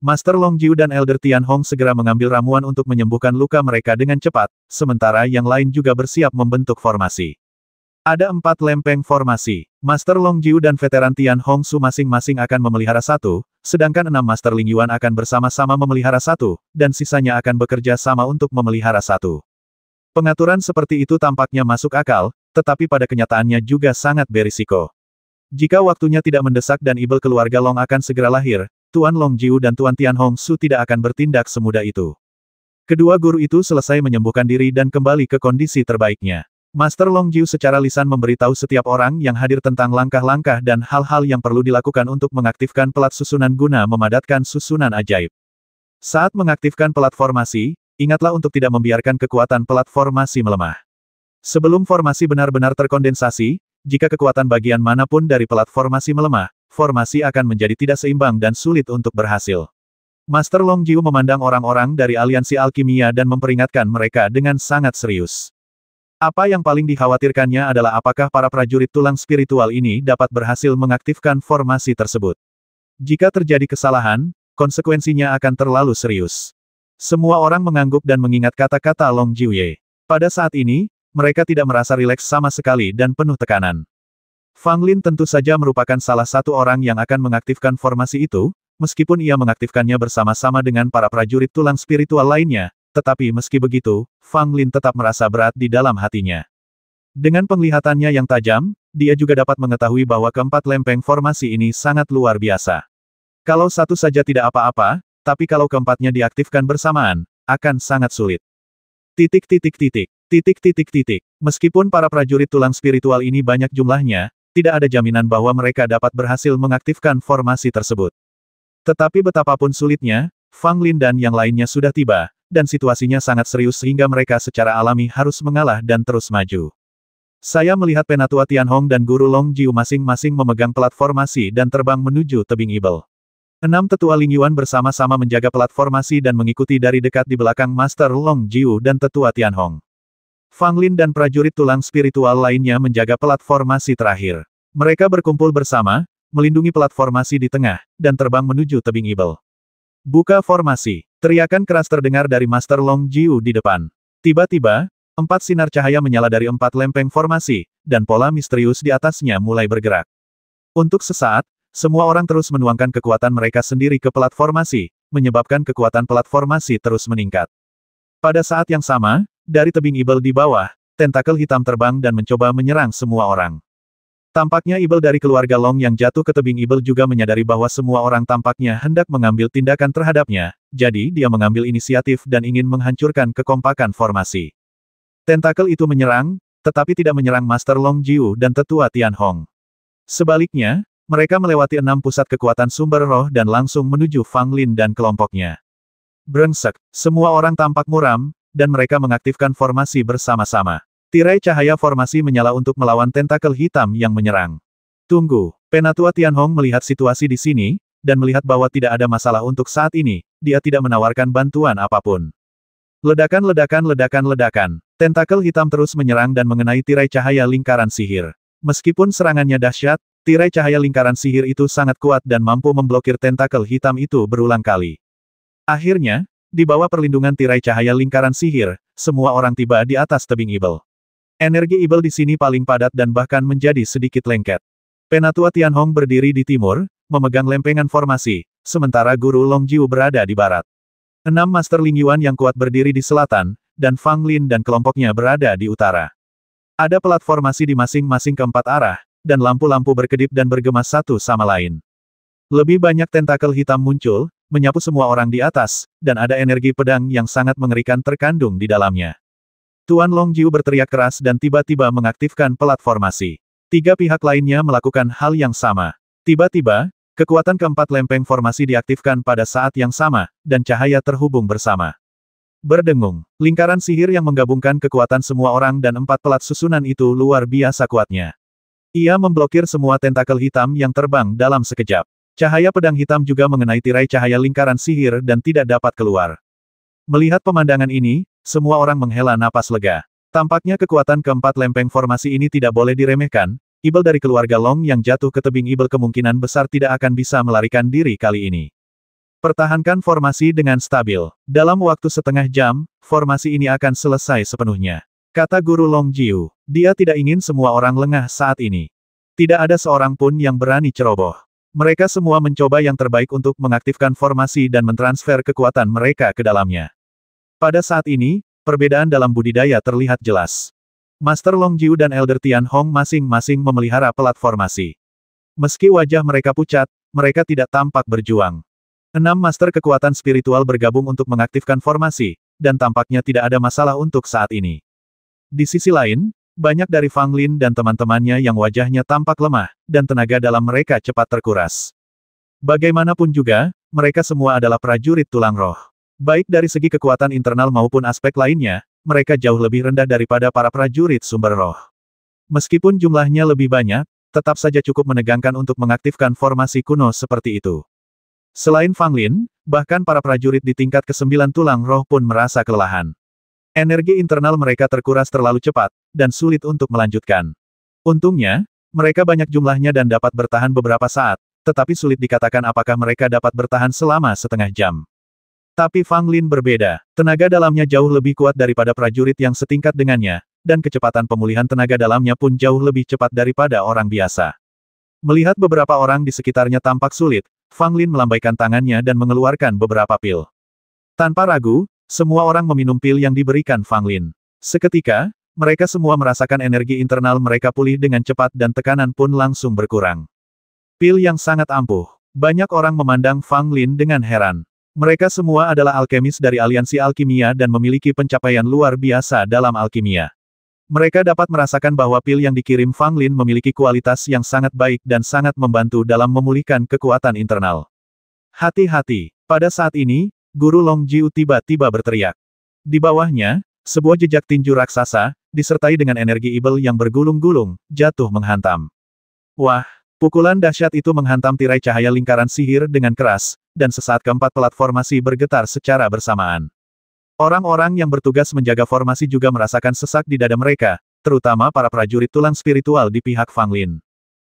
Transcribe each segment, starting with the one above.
Master Long Jiu dan Elder Tianhong segera mengambil ramuan untuk menyembuhkan luka mereka dengan cepat, sementara yang lain juga bersiap membentuk formasi. Ada 4 lempeng formasi. Master Long Jiu dan veteran Tianhong Su masing-masing akan memelihara 1, sedangkan 6 Master Ling Yuan akan bersama-sama memelihara 1, dan sisanya akan bekerja sama untuk memelihara 1. Pengaturan seperti itu tampaknya masuk akal, tetapi pada kenyataannya juga sangat berisiko. Jika waktunya tidak mendesak dan ibel keluarga Long akan segera lahir, Tuan Long Jiu dan Tuan Tianhong Su tidak akan bertindak semudah itu. Kedua guru itu selesai menyembuhkan diri dan kembali ke kondisi terbaiknya. Master Long Jiu secara lisan memberitahu setiap orang yang hadir tentang langkah-langkah dan hal-hal yang perlu dilakukan untuk mengaktifkan pelat susunan guna memadatkan susunan ajaib. Saat mengaktifkan pelat formasi, ingatlah untuk tidak membiarkan kekuatan pelat formasi melemah. Sebelum formasi benar-benar terkondensasi, jika kekuatan bagian manapun dari pelat formasi melemah, formasi akan menjadi tidak seimbang dan sulit untuk berhasil. Master Long Jiu memandang orang-orang dari aliansi alkimia dan memperingatkan mereka dengan sangat serius. Apa yang paling dikhawatirkannya adalah apakah para prajurit tulang spiritual ini dapat berhasil mengaktifkan formasi tersebut. Jika terjadi kesalahan, konsekuensinya akan terlalu serius. Semua orang mengangguk dan mengingat kata-kata Long Jiuye. Pada saat ini, mereka tidak merasa rileks sama sekali dan penuh tekanan. Fang Lin tentu saja merupakan salah satu orang yang akan mengaktifkan formasi itu, meskipun ia mengaktifkannya bersama-sama dengan para prajurit tulang spiritual lainnya, tetapi meski begitu, Fang Lin tetap merasa berat di dalam hatinya. Dengan penglihatannya yang tajam, dia juga dapat mengetahui bahwa keempat lempeng formasi ini sangat luar biasa. Kalau satu saja tidak apa-apa, tapi kalau keempatnya diaktifkan bersamaan, akan sangat sulit. Meskipun para prajurit tulang spiritual ini banyak jumlahnya, tidak ada jaminan bahwa mereka dapat berhasil mengaktifkan formasi tersebut. Tetapi betapapun sulitnya, Fang Lin dan yang lainnya sudah tiba, dan situasinya sangat serius sehingga mereka secara alami harus mengalah dan terus maju. Saya melihat Penatua Tianhong dan Guru Long Jiu masing-masing memegang pelat formasi dan terbang menuju tebing ibel. 6 tetua Ling Yuan bersama-sama menjaga pelat formasi dan mengikuti dari dekat di belakang Master Long Jiu dan tetua Tianhong. Fang Lin dan prajurit tulang spiritual lainnya menjaga pelat formasi terakhir. Mereka berkumpul bersama, melindungi pelat formasi di tengah, dan terbang menuju tebing ibel. Buka formasi. Teriakan keras terdengar dari Master Long Jiu di depan. Tiba-tiba, 4 sinar cahaya menyala dari 4 lempeng formasi, dan pola misterius di atasnya mulai bergerak. Untuk sesaat, semua orang terus menuangkan kekuatan mereka sendiri ke pelat formasi, menyebabkan kekuatan pelat formasi terus meningkat. Pada saat yang sama, dari tebing ibel di bawah, tentakel hitam terbang dan mencoba menyerang semua orang. Tampaknya ibel dari keluarga Long yang jatuh ke tebing ibel juga menyadari bahwa semua orang tampaknya hendak mengambil tindakan terhadapnya, jadi dia mengambil inisiatif dan ingin menghancurkan kekompakan formasi. Tentakel itu menyerang, tetapi tidak menyerang Master Long Jiu dan tetua Tianhong. Sebaliknya, mereka melewati 6 pusat kekuatan sumber roh dan langsung menuju Fang Lin dan kelompoknya. Brengsek, semua orang tampak muram, dan mereka mengaktifkan formasi bersama-sama. Tirai cahaya formasi menyala untuk melawan tentakel hitam yang menyerang. Tunggu, Penatua Tianhong melihat situasi di sini, dan melihat bahwa tidak ada masalah untuk saat ini, dia tidak menawarkan bantuan apapun. Ledakan. Tentakel hitam terus menyerang dan mengenai tirai cahaya lingkaran sihir. Meskipun serangannya dahsyat, tirai cahaya lingkaran sihir itu sangat kuat dan mampu memblokir tentakel hitam itu berulang kali. Akhirnya, di bawah perlindungan tirai cahaya lingkaran sihir, semua orang tiba di atas tebing ibel. Energi ibel di sini paling padat dan bahkan menjadi sedikit lengket. Penatua Tianhong berdiri di timur, memegang lempengan formasi, sementara Guru Long Jiu berada di barat. 6 Master Ling Yuan yang kuat berdiri di selatan, dan Fang Lin dan kelompoknya berada di utara. Ada pelat formasi di masing-masing keempat arah, dan lampu-lampu berkedip dan bergema satu sama lain. Lebih banyak tentakel hitam muncul, menyapu semua orang di atas, dan ada energi pedang yang sangat mengerikan terkandung di dalamnya. Tuan Long Jiu berteriak keras dan tiba-tiba mengaktifkan pelat formasi. 3 pihak lainnya melakukan hal yang sama. Tiba-tiba, kekuatan keempat lempeng formasi diaktifkan pada saat yang sama, dan cahaya terhubung bersama. Berdengung, lingkaran sihir yang menggabungkan kekuatan semua orang dan 4 pelat susunan itu luar biasa kuatnya. Ia memblokir semua tentakel hitam yang terbang dalam sekejap. Cahaya pedang hitam juga mengenai tirai cahaya lingkaran sihir dan tidak dapat keluar. Melihat pemandangan ini, semua orang menghela napas lega. Tampaknya kekuatan keempat lempeng formasi ini tidak boleh diremehkan, ibel dari keluarga Long yang jatuh ke tebing ibel kemungkinan besar tidak akan bisa melarikan diri kali ini. Pertahankan formasi dengan stabil. Dalam waktu setengah jam, formasi ini akan selesai sepenuhnya. Kata Guru Long Jiu. Dia tidak ingin semua orang lengah saat ini. Tidak ada seorang pun yang berani ceroboh. Mereka semua mencoba yang terbaik untuk mengaktifkan formasi dan mentransfer kekuatan mereka ke dalamnya. Pada saat ini, perbedaan dalam budidaya terlihat jelas. Master Long Jiu dan Elder Tian Hong masing-masing memelihara pelat formasi. Meski wajah mereka pucat, mereka tidak tampak berjuang. 6 master kekuatan spiritual bergabung untuk mengaktifkan formasi, dan tampaknya tidak ada masalah untuk saat ini. Di sisi lain, banyak dari Fang Lin dan teman-temannya yang wajahnya tampak lemah, dan tenaga dalam mereka cepat terkuras. Bagaimanapun juga, mereka semua adalah prajurit tulang roh. Baik dari segi kekuatan internal maupun aspek lainnya, mereka jauh lebih rendah daripada para prajurit sumber roh. Meskipun jumlahnya lebih banyak, tetap saja cukup menegangkan untuk mengaktifkan formasi kuno seperti itu. Selain Fang Lin, bahkan para prajurit di tingkat ke-9 tulang roh pun merasa kelelahan. Energi internal mereka terkuras terlalu cepat, dan sulit untuk melanjutkan. Untungnya, mereka banyak jumlahnya dan dapat bertahan beberapa saat, tetapi sulit dikatakan apakah mereka dapat bertahan selama setengah jam. Tapi Fang Lin berbeda, tenaga dalamnya jauh lebih kuat daripada prajurit yang setingkat dengannya, dan kecepatan pemulihan tenaga dalamnya pun jauh lebih cepat daripada orang biasa. Melihat beberapa orang di sekitarnya tampak sulit, Fang Lin melambaikan tangannya dan mengeluarkan beberapa pil. Tanpa ragu, semua orang meminum pil yang diberikan Fang Lin. Seketika, mereka semua merasakan energi internal mereka pulih dengan cepat dan tekanan pun langsung berkurang. Pil yang sangat ampuh. Banyak orang memandang Fang Lin dengan heran. Mereka semua adalah alkemis dari aliansi alkimia dan memiliki pencapaian luar biasa dalam alkimia. Mereka dapat merasakan bahwa pil yang dikirim Fang Lin memiliki kualitas yang sangat baik dan sangat membantu dalam memulihkan kekuatan internal. Hati-hati. Pada saat ini, Guru Long Jiu tiba-tiba berteriak. Di bawahnya, sebuah jejak tinju raksasa, disertai dengan energi ibel yang bergulung-gulung, jatuh menghantam. Wah, pukulan dahsyat itu menghantam tirai cahaya lingkaran sihir dengan keras, dan sesaat keempat pelat formasi bergetar secara bersamaan. Orang-orang yang bertugas menjaga formasi juga merasakan sesak di dada mereka, terutama para prajurit tulang spiritual di pihak Fang Lin.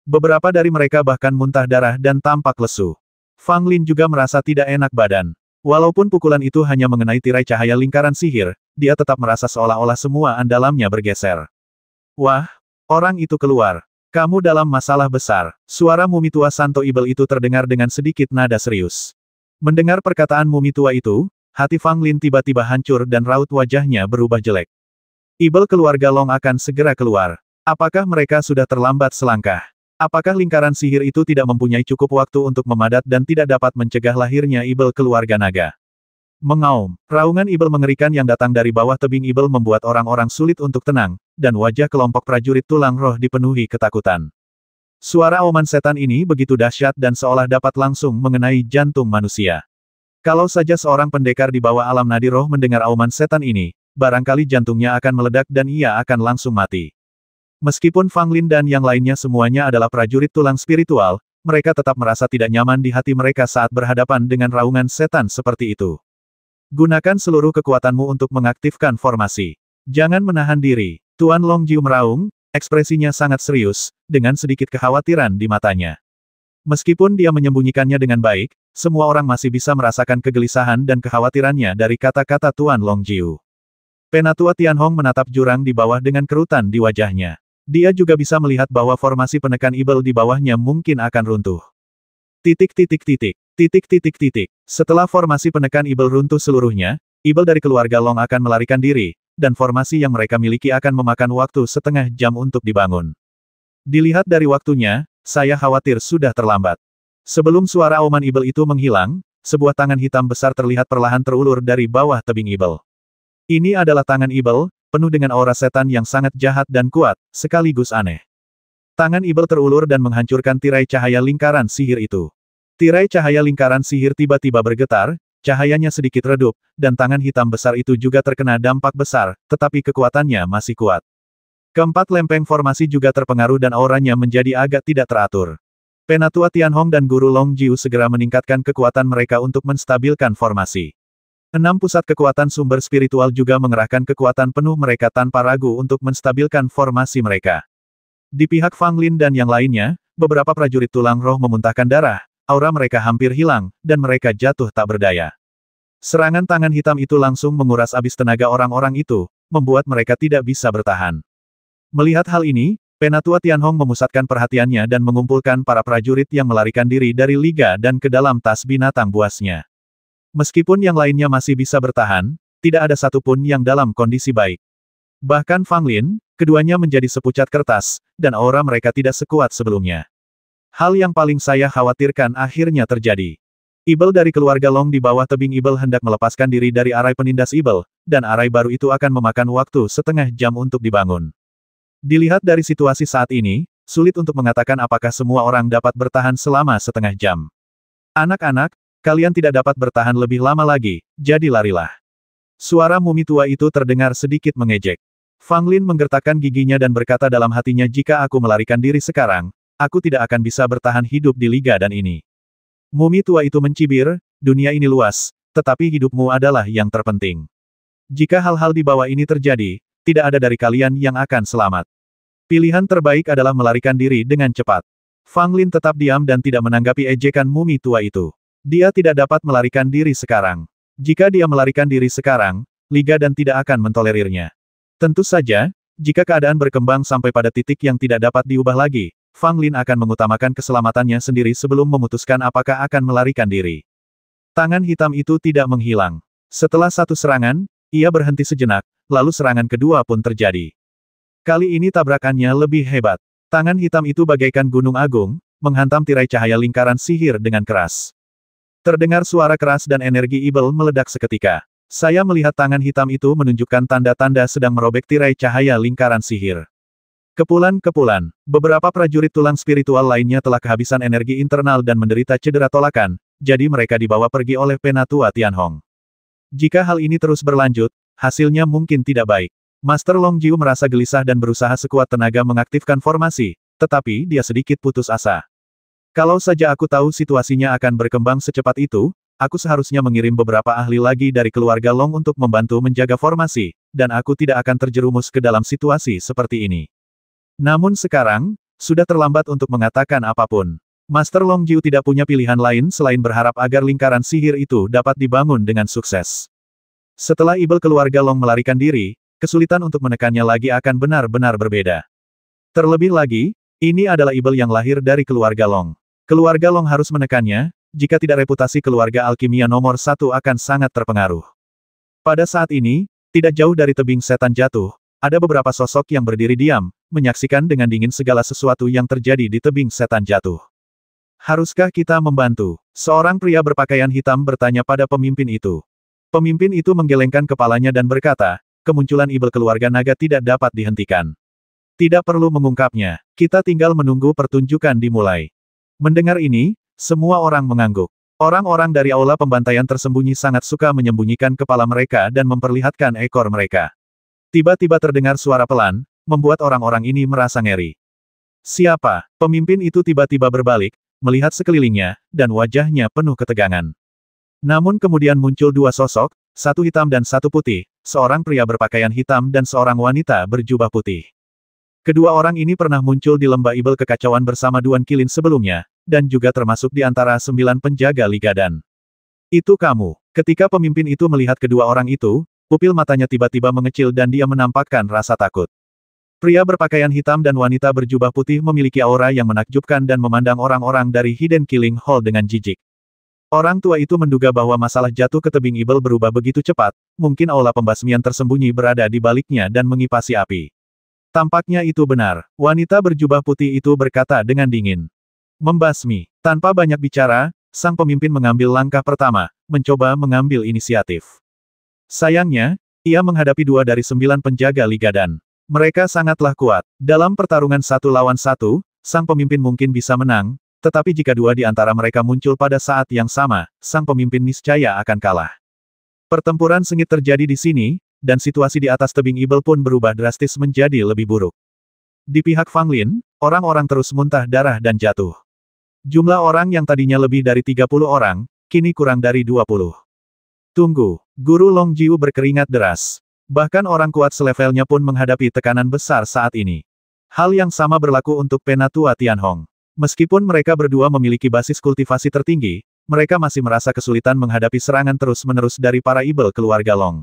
Beberapa dari mereka bahkan muntah darah dan tampak lesu. Fang Lin juga merasa tidak enak badan. Walaupun pukulan itu hanya mengenai tirai cahaya lingkaran sihir, dia tetap merasa seolah-olah semua andalamnya bergeser. Wah, orang itu keluar. Kamu dalam masalah besar. Suara mumi tua Santo Ibel itu terdengar dengan sedikit nada serius. Mendengar perkataan mumi tua itu, hati Fang Lin tiba-tiba hancur dan raut wajahnya berubah jelek. Ibel keluarga Long akan segera keluar. Apakah mereka sudah terlambat selangkah? Apakah lingkaran sihir itu tidak mempunyai cukup waktu untuk memadat dan tidak dapat mencegah lahirnya Ibel keluarga naga? Mengaum, raungan Ibel mengerikan yang datang dari bawah tebing Ibel membuat orang-orang sulit untuk tenang, dan wajah kelompok prajurit tulang roh dipenuhi ketakutan. Suara auman setan ini begitu dahsyat dan seolah dapat langsung mengenai jantung manusia. Kalau saja seorang pendekar di bawah alam nadi roh mendengar auman setan ini, barangkali jantungnya akan meledak dan ia akan langsung mati. Meskipun Fang Lin dan yang lainnya semuanya adalah prajurit tulang spiritual, mereka tetap merasa tidak nyaman di hati mereka saat berhadapan dengan raungan setan seperti itu. Gunakan seluruh kekuatanmu untuk mengaktifkan formasi. Jangan menahan diri. Tuan Long Jiu meraung, ekspresinya sangat serius, dengan sedikit kekhawatiran di matanya. Meskipun dia menyembunyikannya dengan baik, semua orang masih bisa merasakan kegelisahan dan kekhawatirannya dari kata-kata Tuan Long Jiu. Penatua Tianhong menatap jurang di bawah dengan kerutan di wajahnya. Dia juga bisa melihat bahwa formasi penekan Ibel di bawahnya mungkin akan runtuh. Setelah formasi penekan Ibel runtuh seluruhnya, Ibel dari keluarga Long akan melarikan diri, dan formasi yang mereka miliki akan memakan waktu setengah jam untuk dibangun. Dilihat dari waktunya, saya khawatir sudah terlambat. Sebelum suara auman Ibel itu menghilang, sebuah tangan hitam besar terlihat perlahan terulur dari bawah tebing Ibel. Ini adalah tangan Ibel, penuh dengan aura setan yang sangat jahat dan kuat, sekaligus aneh. Tangan Ibel terulur dan menghancurkan tirai cahaya lingkaran sihir itu. Tirai cahaya lingkaran sihir tiba-tiba bergetar, cahayanya sedikit redup, dan tangan hitam besar itu juga terkena dampak besar, tetapi kekuatannya masih kuat. Keempat lempeng formasi juga terpengaruh dan auranya menjadi agak tidak teratur. Penatua Tianhong dan Guru Long Jiu segera meningkatkan kekuatan mereka untuk menstabilkan formasi. 6 pusat kekuatan sumber spiritual juga mengerahkan kekuatan penuh mereka tanpa ragu untuk menstabilkan formasi mereka. Di pihak Fang Lin dan yang lainnya, beberapa prajurit tulang roh memuntahkan darah, aura mereka hampir hilang, dan mereka jatuh tak berdaya. Serangan tangan hitam itu langsung menguras habis tenaga orang-orang itu, membuat mereka tidak bisa bertahan. Melihat hal ini, Penatua Tianhong memusatkan perhatiannya dan mengumpulkan para prajurit yang melarikan diri dari liga dan ke dalam tas binatang buasnya. Meskipun yang lainnya masih bisa bertahan, tidak ada satupun yang dalam kondisi baik. Bahkan Fang Lin, keduanya menjadi sepucat kertas, dan aura mereka tidak sekuat sebelumnya. Hal yang paling saya khawatirkan akhirnya terjadi. Ibel dari keluarga Long di bawah tebing Ibel hendak melepaskan diri dari arai penindas Ibel, dan arai baru itu akan memakan waktu setengah jam untuk dibangun. Dilihat dari situasi saat ini, sulit untuk mengatakan apakah semua orang dapat bertahan selama setengah jam. Anak-anak, kalian tidak dapat bertahan lebih lama lagi, jadi larilah. Suara mumi tua itu terdengar sedikit mengejek. Fang Lin menggertakkan giginya dan berkata dalam hatinya, jika aku melarikan diri sekarang, aku tidak akan bisa bertahan hidup di liga dan ini. Mumi tua itu mencibir, dunia ini luas, tetapi hidupmu adalah yang terpenting. Jika hal-hal di bawah ini terjadi, tidak ada dari kalian yang akan selamat. Pilihan terbaik adalah melarikan diri dengan cepat. Fang Lin tetap diam dan tidak menanggapi ejekan mumi tua itu. Dia tidak dapat melarikan diri sekarang. Jika dia melarikan diri sekarang, liga dan tidak akan mentolerirnya. Tentu saja, jika keadaan berkembang sampai pada titik yang tidak dapat diubah lagi, Fang Lin akan mengutamakan keselamatannya sendiri sebelum memutuskan apakah akan melarikan diri. Tangan hitam itu tidak menghilang. Setelah satu serangan, ia berhenti sejenak, lalu serangan kedua pun terjadi. Kali ini tabrakannya lebih hebat. Tangan hitam itu bagaikan gunung agung, menghantam tirai cahaya lingkaran sihir dengan keras. Terdengar suara keras dan energi Ibel meledak seketika. Saya melihat tangan hitam itu menunjukkan tanda-tanda sedang merobek tirai cahaya lingkaran sihir. Kepulan-kepulan, beberapa prajurit tulang spiritual lainnya telah kehabisan energi internal dan menderita cedera tolakan, jadi mereka dibawa pergi oleh Penatua Tianhong. Jika hal ini terus berlanjut, hasilnya mungkin tidak baik. Master Long Jiu merasa gelisah dan berusaha sekuat tenaga mengaktifkan formasi, tetapi dia sedikit putus asa. Kalau saja aku tahu situasinya akan berkembang secepat itu, aku seharusnya mengirim beberapa ahli lagi dari keluarga Long untuk membantu menjaga formasi, dan aku tidak akan terjerumus ke dalam situasi seperti ini. Namun sekarang, sudah terlambat untuk mengatakan apapun. Master Long Jiu tidak punya pilihan lain selain berharap agar lingkaran sihir itu dapat dibangun dengan sukses. Setelah Ibel keluarga Long melarikan diri, kesulitan untuk menekannya lagi akan benar-benar berbeda. Terlebih lagi, ini adalah Ibel yang lahir dari keluarga Long. Keluarga Long harus menekannya, jika tidak reputasi keluarga alkimia nomor satu akan sangat terpengaruh. Pada saat ini, tidak jauh dari tebing setan jatuh, ada beberapa sosok yang berdiri diam, menyaksikan dengan dingin segala sesuatu yang terjadi di tebing setan jatuh. Haruskah kita membantu? Seorang pria berpakaian hitam bertanya pada pemimpin itu. Pemimpin itu menggelengkan kepalanya dan berkata, kemunculan Ibel keluarga naga tidak dapat dihentikan. Tidak perlu mengungkapnya, kita tinggal menunggu pertunjukan dimulai. Mendengar ini, semua orang mengangguk. Orang-orang dari aula pembantaian tersembunyi sangat suka menyembunyikan kepala mereka dan memperlihatkan ekor mereka. Tiba-tiba terdengar suara pelan, membuat orang-orang ini merasa ngeri. Siapa? Pemimpin itu tiba-tiba berbalik, melihat sekelilingnya, dan wajahnya penuh ketegangan. Namun kemudian muncul dua sosok, satu hitam dan satu putih, seorang pria berpakaian hitam dan seorang wanita berjubah putih. Kedua orang ini pernah muncul di lembah Ibel kekacauan bersama Duan Qilin sebelumnya, dan juga termasuk di antara 9 penjaga Liga Dan. Itu kamu. Ketika pemimpin itu melihat kedua orang itu, pupil matanya tiba-tiba mengecil dan dia menampakkan rasa takut. Pria berpakaian hitam dan wanita berjubah putih memiliki aura yang menakjubkan dan memandang orang-orang dari Hidden Killing Hall dengan jijik. Orang tua itu menduga bahwa masalah jatuh ke tebing Ibel berubah begitu cepat, mungkin aula pembasmian tersembunyi berada di baliknya dan mengipasi api. Tampaknya itu benar, wanita berjubah putih itu berkata dengan dingin. Membasmi. Tanpa banyak bicara, sang pemimpin mengambil langkah pertama, mencoba mengambil inisiatif. Sayangnya, ia menghadapi 2 dari 9 penjaga Liga Dan. Mereka sangatlah kuat. Dalam pertarungan 1 lawan 1, sang pemimpin mungkin bisa menang, tetapi jika 2 di antara mereka muncul pada saat yang sama, sang pemimpin niscaya akan kalah. Pertempuran sengit terjadi di sini, dan situasi di atas tebing Ibel pun berubah drastis menjadi lebih buruk. Di pihak Fang Lin, orang-orang terus muntah darah dan jatuh. Jumlah orang yang tadinya lebih dari 30 orang, kini kurang dari 20. Tunggu, Guru Long Jiu berkeringat deras. Bahkan orang kuat selevelnya pun menghadapi tekanan besar saat ini. Hal yang sama berlaku untuk Penatua Tianhong. Meskipun mereka berdua memiliki basis kultivasi tertinggi, mereka masih merasa kesulitan menghadapi serangan terus-menerus dari para Ibel keluarga Long.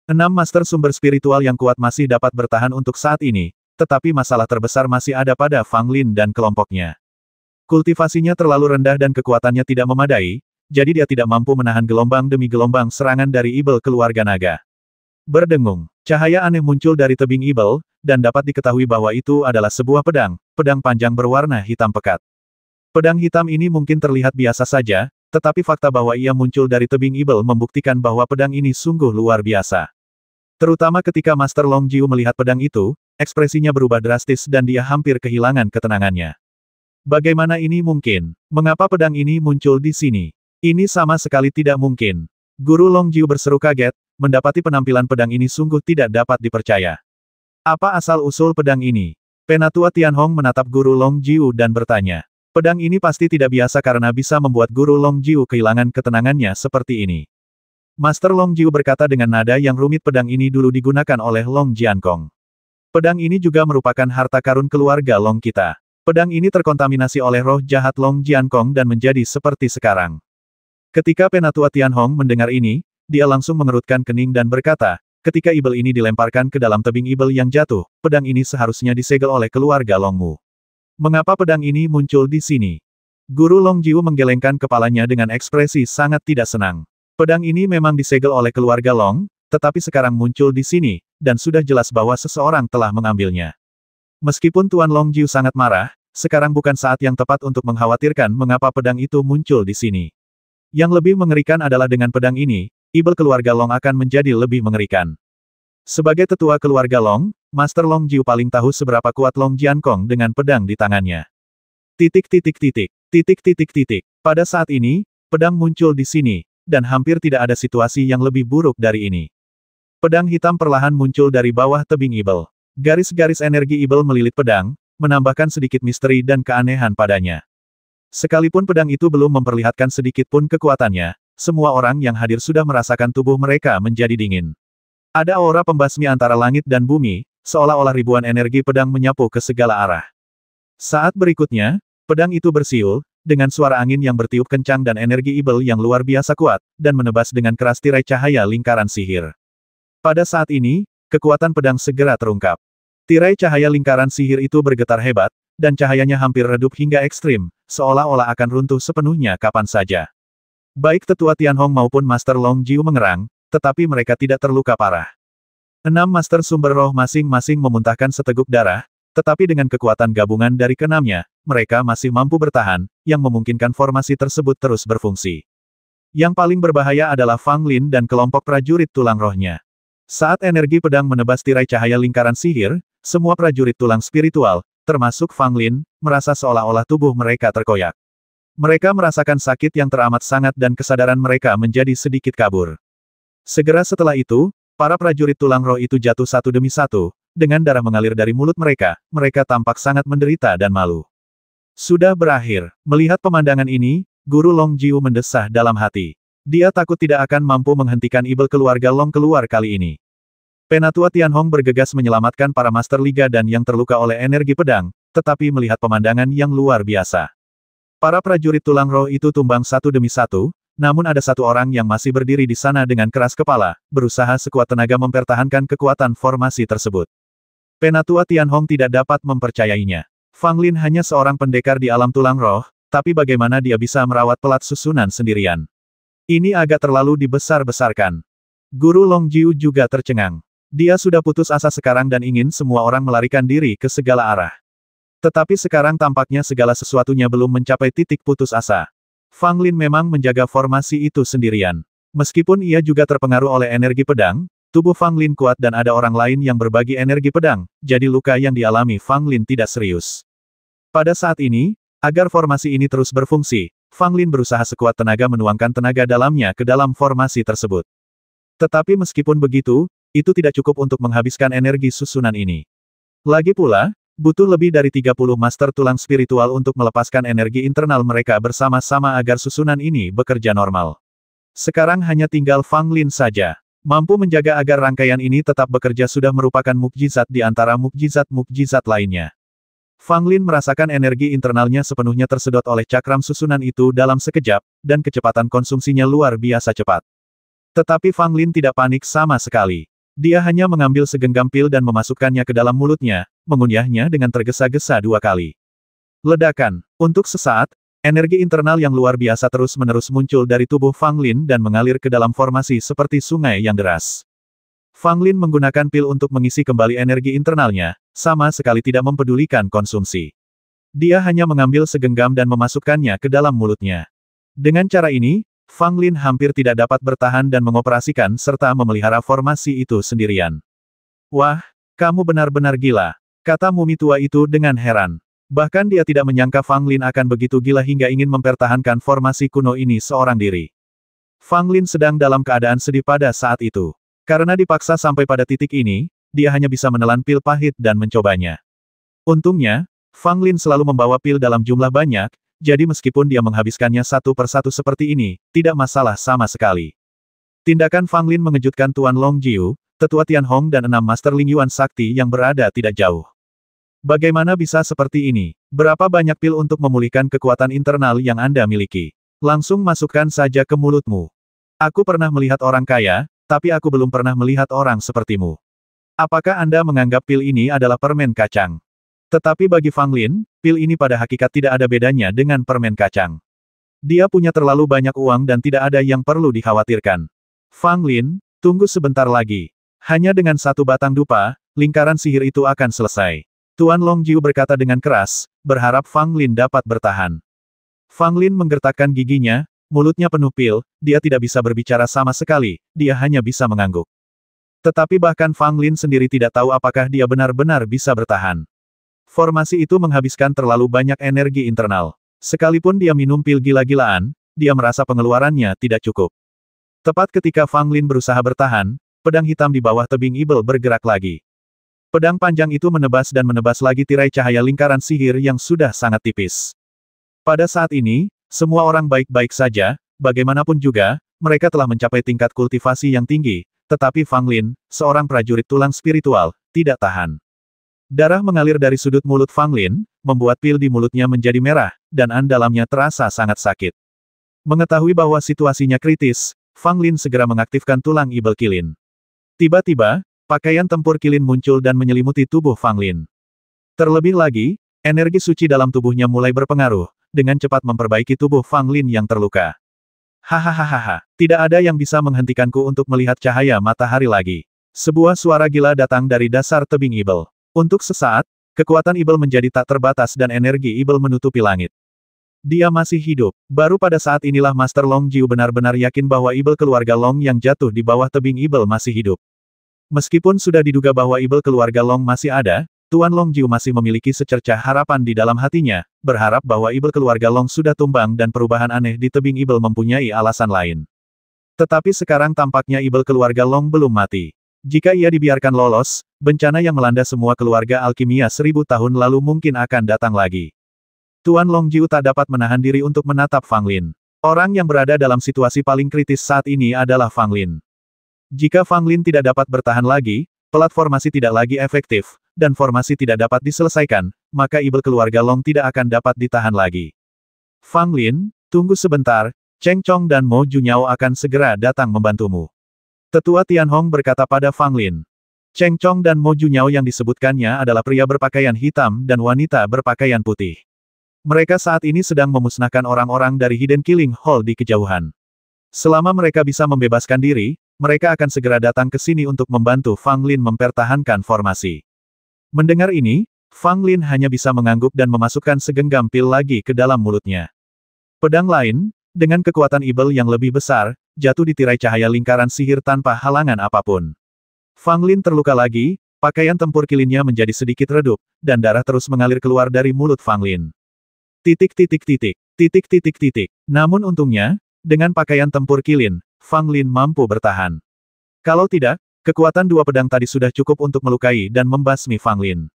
6 master sumber spiritual yang kuat masih dapat bertahan untuk saat ini, tetapi masalah terbesar masih ada pada Fang Lin dan kelompoknya. Kultivasinya terlalu rendah dan kekuatannya tidak memadai, jadi dia tidak mampu menahan gelombang demi gelombang serangan dari Ibel keluarga naga. Berdengung, cahaya aneh muncul dari tebing Ibel, dan dapat diketahui bahwa itu adalah sebuah pedang panjang berwarna hitam pekat. Pedang hitam ini mungkin terlihat biasa saja, tetapi fakta bahwa ia muncul dari tebing Ibel membuktikan bahwa pedang ini sungguh luar biasa. Terutama ketika Master Long Jiu melihat pedang itu, ekspresinya berubah drastis dan dia hampir kehilangan ketenangannya. Bagaimana ini mungkin? Mengapa pedang ini muncul di sini? Ini sama sekali tidak mungkin. Guru Long Jiu berseru kaget, mendapati penampilan pedang ini sungguh tidak dapat dipercaya. Apa asal-usul pedang ini? Penatua Tianhong menatap Guru Long Jiu dan bertanya. Pedang ini pasti tidak biasa karena bisa membuat Guru Long Jiu kehilangan ketenangannya seperti ini. Master Long Jiu berkata dengan nada yang rumit, pedang ini dulu digunakan oleh Long Jiankong. Pedang ini juga merupakan harta karun keluarga Long kita. Pedang ini terkontaminasi oleh roh jahat Long Jiankong dan menjadi seperti sekarang. Ketika Penatua Tianhong mendengar ini, dia langsung mengerutkan kening dan berkata, ketika Ibel ini dilemparkan ke dalam tebing Ibel yang jatuh, pedang ini seharusnya disegel oleh keluarga Longmu. Mengapa pedang ini muncul di sini? Guru Long Jiu menggelengkan kepalanya dengan ekspresi sangat tidak senang. Pedang ini memang disegel oleh keluarga Long, tetapi sekarang muncul di sini, dan sudah jelas bahwa seseorang telah mengambilnya. Meskipun Tuan Long Jiu sangat marah, sekarang bukan saat yang tepat untuk mengkhawatirkan mengapa pedang itu muncul di sini. Yang lebih mengerikan adalah dengan pedang ini, Ibel keluarga Long akan menjadi lebih mengerikan. Sebagai tetua keluarga Long, Master Long Jiu paling tahu seberapa kuat Long Jiankong dengan pedang di tangannya. Pada saat ini, pedang muncul di sini, dan hampir tidak ada situasi yang lebih buruk dari ini. Pedang hitam perlahan muncul dari bawah tebing Ibel. Garis-garis energi Ibel melilit pedang, menambahkan sedikit misteri dan keanehan padanya. Sekalipun pedang itu belum memperlihatkan sedikit pun kekuatannya, semua orang yang hadir sudah merasakan tubuh mereka menjadi dingin. Ada aura pembasmi antara langit dan bumi, seolah-olah ribuan energi pedang menyapu ke segala arah. Saat berikutnya, pedang itu bersiul, dengan suara angin yang bertiup kencang dan energi Ibel yang luar biasa kuat, dan menebas dengan keras tirai cahaya lingkaran sihir. Pada saat ini, kekuatan pedang segera terungkap. Tirai cahaya lingkaran sihir itu bergetar hebat, dan cahayanya hampir redup hingga ekstrim, seolah-olah akan runtuh sepenuhnya kapan saja. Baik Tetua Tianhong maupun Master Long Jiu mengerang, tetapi mereka tidak terluka parah. 6 master sumber roh masing-masing memuntahkan seteguk darah, tetapi dengan kekuatan gabungan dari keenamnya, mereka masih mampu bertahan, yang memungkinkan formasi tersebut terus berfungsi. Yang paling berbahaya adalah Fang Lin dan kelompok prajurit tulang rohnya. Saat energi pedang menebas tirai cahaya lingkaran sihir, semua prajurit tulang spiritual, termasuk Fang Lin, merasa seolah-olah tubuh mereka terkoyak. Mereka merasakan sakit yang teramat sangat dan kesadaran mereka menjadi sedikit kabur. Segera setelah itu, para prajurit tulang roh itu jatuh satu demi satu, dengan darah mengalir dari mulut mereka, mereka tampak sangat menderita dan malu. Sudah berakhir. Melihat pemandangan ini, Guru Long Jiu mendesah dalam hati. Dia takut tidak akan mampu menghentikan Ibel keluarga Long keluar kali ini. Penatua Tianhong bergegas menyelamatkan para Master Liga dan yang terluka oleh energi pedang, tetapi melihat pemandangan yang luar biasa. Para prajurit tulang roh itu tumbang satu demi satu, namun ada satu orang yang masih berdiri di sana dengan keras kepala, berusaha sekuat tenaga mempertahankan kekuatan formasi tersebut. Penatua Tianhong tidak dapat mempercayainya. Fang Lin hanya seorang pendekar di alam tulang roh, tapi bagaimana dia bisa merawat pelat susunan sendirian? Ini agak terlalu dibesar-besarkan. Guru Long Jiu juga tercengang. Dia sudah putus asa sekarang dan ingin semua orang melarikan diri ke segala arah. Tetapi sekarang tampaknya segala sesuatunya belum mencapai titik putus asa. Fang Lin memang menjaga formasi itu sendirian. Meskipun ia juga terpengaruh oleh energi pedang, tubuh Fang Lin kuat dan ada orang lain yang berbagi energi pedang, jadi luka yang dialami Fang Lin tidak serius. Pada saat ini, agar formasi ini terus berfungsi, Fang Lin berusaha sekuat tenaga menuangkan tenaga dalamnya ke dalam formasi tersebut. Tetapi meskipun begitu, itu tidak cukup untuk menghabiskan energi susunan ini. Lagi pula, butuh lebih dari 30 master tulang spiritual untuk melepaskan energi internal mereka bersama-sama agar susunan ini bekerja normal. Sekarang hanya tinggal Fang Lin saja. Mampu menjaga agar rangkaian ini tetap bekerja sudah merupakan mukjizat di antara mukjizat-mukjizat lainnya. Fang Lin merasakan energi internalnya sepenuhnya tersedot oleh cakram susunan itu dalam sekejap, dan kecepatan konsumsinya luar biasa cepat. Tetapi Fang Lin tidak panik sama sekali. Dia hanya mengambil segenggam pil dan memasukkannya ke dalam mulutnya, mengunyahnya dengan tergesa-gesa 2 kali. Ledakan. Untuk sesaat, energi internal yang luar biasa terus-menerus muncul dari tubuh Fang Lin dan mengalir ke dalam formasi seperti sungai yang deras. Fang Lin menggunakan pil untuk mengisi kembali energi internalnya, sama sekali tidak mempedulikan konsumsi. Dia hanya mengambil segenggam dan memasukkannya ke dalam mulutnya. Dengan cara ini, Fang Lin hampir tidak dapat bertahan dan mengoperasikan serta memelihara formasi itu sendirian. Wah, kamu benar-benar gila, kata mumi tua itu dengan heran. Bahkan dia tidak menyangka Fang Lin akan begitu gila hingga ingin mempertahankan formasi kuno ini seorang diri. Fang Lin sedang dalam keadaan sedih pada saat itu. Karena dipaksa sampai pada titik ini, dia hanya bisa menelan pil pahit dan mencobanya. Untungnya, Fang Lin selalu membawa pil dalam jumlah banyak, jadi meskipun dia menghabiskannya satu persatu seperti ini, tidak masalah sama sekali. Tindakan Fang Lin mengejutkan Tuan Long Jiu, Tetua Tianhong dan 6 Master Ling Yuan Sakti yang berada tidak jauh. Bagaimana bisa seperti ini? Berapa banyak pil untuk memulihkan kekuatan internal yang Anda miliki? Langsung masukkan saja ke mulutmu. Aku pernah melihat orang kaya, tapi aku belum pernah melihat orang sepertimu. Apakah Anda menganggap pil ini adalah permen kacang? Tetapi bagi Fang Lin, pil ini pada hakikat tidak ada bedanya dengan permen kacang. Dia punya terlalu banyak uang dan tidak ada yang perlu dikhawatirkan. Fang Lin, tunggu sebentar lagi. Hanya dengan 1 batang dupa, lingkaran sihir itu akan selesai. Tuan Long Jiu berkata dengan keras, berharap Fang Lin dapat bertahan. Fang Lin menggertakkan giginya, mulutnya penuh pil, dia tidak bisa berbicara sama sekali, dia hanya bisa mengangguk. Tetapi bahkan Fang Lin sendiri tidak tahu apakah dia benar-benar bisa bertahan. Formasi itu menghabiskan terlalu banyak energi internal. Sekalipun dia minum pil gila-gilaan, dia merasa pengeluarannya tidak cukup. Tepat ketika Fang Lin berusaha bertahan, pedang hitam di bawah tebing Ibel bergerak lagi. Pedang panjang itu menebas dan menebas lagi tirai cahaya lingkaran sihir yang sudah sangat tipis. Pada saat ini, semua orang baik-baik saja, bagaimanapun juga, mereka telah mencapai tingkat kultivasi yang tinggi, tetapi Fang Lin, seorang prajurit tulang spiritual, tidak tahan. Darah mengalir dari sudut mulut Fang Lin, membuat pil di mulutnya menjadi merah, dan dalamnya terasa sangat sakit. Mengetahui bahwa situasinya kritis, Fang Lin segera mengaktifkan tulang Ibel Kilin. Tiba-tiba, pakaian tempur Kilin muncul dan menyelimuti tubuh Fang Lin. Terlebih lagi, energi suci dalam tubuhnya mulai berpengaruh, dengan cepat memperbaiki tubuh Fang Lin yang terluka. Hahaha, tidak ada yang bisa menghentikanku untuk melihat cahaya matahari lagi. Sebuah suara gila datang dari dasar tebing Ibel. Untuk sesaat, kekuatan Ibel menjadi tak terbatas dan energi Ibel menutupi langit. Dia masih hidup. Baru pada saat inilah Master Long Jiu benar-benar yakin bahwa Ibel keluarga Long yang jatuh di bawah tebing Ibel masih hidup. Meskipun sudah diduga bahwa Ibel keluarga Long masih ada, Tuan Long Jiu masih memiliki secercah harapan di dalam hatinya, berharap bahwa Ibel keluarga Long sudah tumbang dan perubahan aneh di tebing Ibel mempunyai alasan lain. Tetapi sekarang tampaknya Ibel keluarga Long belum mati. Jika ia dibiarkan lolos, bencana yang melanda semua keluarga alkimia 1000 tahun lalu mungkin akan datang lagi. Tuan Long Jiu tak dapat menahan diri untuk menatap Fang Lin. Orang yang berada dalam situasi paling kritis saat ini adalah Fang Lin. Jika Fang Lin tidak dapat bertahan lagi, pelat formasi tidak lagi efektif, dan formasi tidak dapat diselesaikan, maka Ibel keluarga Long tidak akan dapat ditahan lagi. Fang Lin, tunggu sebentar, Cheng Chong dan Mo Junyao akan segera datang membantumu. Tetua Tianhong berkata pada Fang Lin. Cheng Chong dan Mo Junyao yang disebutkannya adalah pria berpakaian hitam dan wanita berpakaian putih. Mereka saat ini sedang memusnahkan orang-orang dari Hidden Killing Hall di kejauhan. Selama mereka bisa membebaskan diri, mereka akan segera datang ke sini untuk membantu Fang Lin mempertahankan formasi. Mendengar ini, Fang Lin hanya bisa mengangguk dan memasukkan segenggam pil lagi ke dalam mulutnya. Pedang lain, dengan kekuatan Ibel yang lebih besar, jatuh di tirai cahaya lingkaran sihir tanpa halangan apapun. Fang Lin terluka lagi, pakaian tempur Kilinnya menjadi sedikit redup, dan darah terus mengalir keluar dari mulut Fang Lin. Namun untungnya, dengan pakaian tempur Kilin, Fang Lin mampu bertahan. Kalau tidak, kekuatan 2 pedang tadi sudah cukup untuk melukai dan membasmi Fang Lin.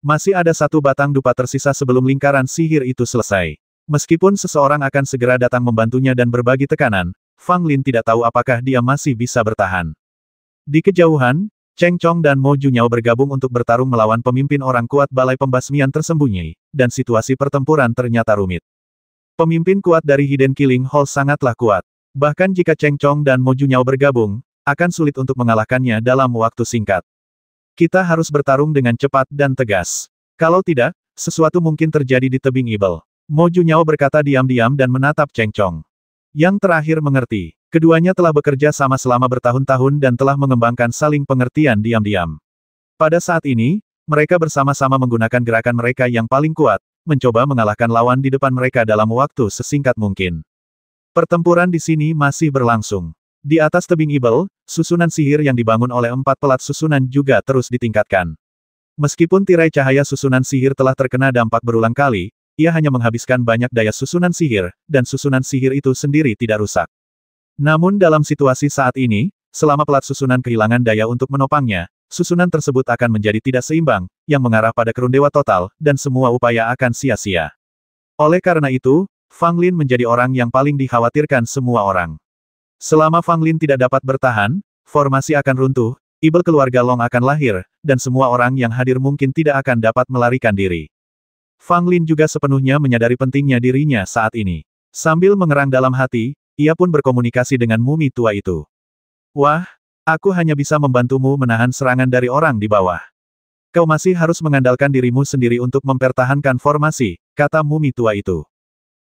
Masih ada 1 batang dupa tersisa sebelum lingkaran sihir itu selesai. Meskipun seseorang akan segera datang membantunya dan berbagi tekanan, Fang Lin tidak tahu apakah dia masih bisa bertahan. Di kejauhan, Cheng Chong dan Mo Junyao bergabung untuk bertarung melawan pemimpin orang kuat Balai Pembasmian Tersembunyi, dan situasi pertempuran ternyata rumit. Pemimpin kuat dari Hidden Killing Hall sangatlah kuat. Bahkan jika Cheng Chong dan Mo Junyao bergabung, akan sulit untuk mengalahkannya dalam waktu singkat. Kita harus bertarung dengan cepat dan tegas. Kalau tidak, sesuatu mungkin terjadi di tebing Ibel. Mo Junyao berkata diam-diam dan menatap Cheng Chong. Yang terakhir mengerti. Keduanya telah bekerja sama selama bertahun-tahun dan telah mengembangkan saling pengertian diam-diam. Pada saat ini, mereka bersama-sama menggunakan gerakan mereka yang paling kuat, mencoba mengalahkan lawan di depan mereka dalam waktu sesingkat mungkin. Pertempuran di sini masih berlangsung. Di atas tebing Ibel, susunan sihir yang dibangun oleh 4 pelat susunan juga terus ditingkatkan. Meskipun tirai cahaya susunan sihir telah terkena dampak berulang kali, ia hanya menghabiskan banyak daya susunan sihir, dan susunan sihir itu sendiri tidak rusak. Namun dalam situasi saat ini, selama pelat susunan kehilangan daya untuk menopangnya, susunan tersebut akan menjadi tidak seimbang, yang mengarah pada kerundewa total, dan semua upaya akan sia-sia. Oleh karena itu, Fang Lin menjadi orang yang paling dikhawatirkan semua orang. Selama Fang Lin tidak dapat bertahan, formasi akan runtuh, Ibel keluarga Long akan lahir, dan semua orang yang hadir mungkin tidak akan dapat melarikan diri. Fang Lin juga sepenuhnya menyadari pentingnya dirinya saat ini. Sambil mengerang dalam hati, ia pun berkomunikasi dengan mumi tua itu. Wah, aku hanya bisa membantumu menahan serangan dari orang di bawah. Kau masih harus mengandalkan dirimu sendiri untuk mempertahankan formasi, kata mumi tua itu.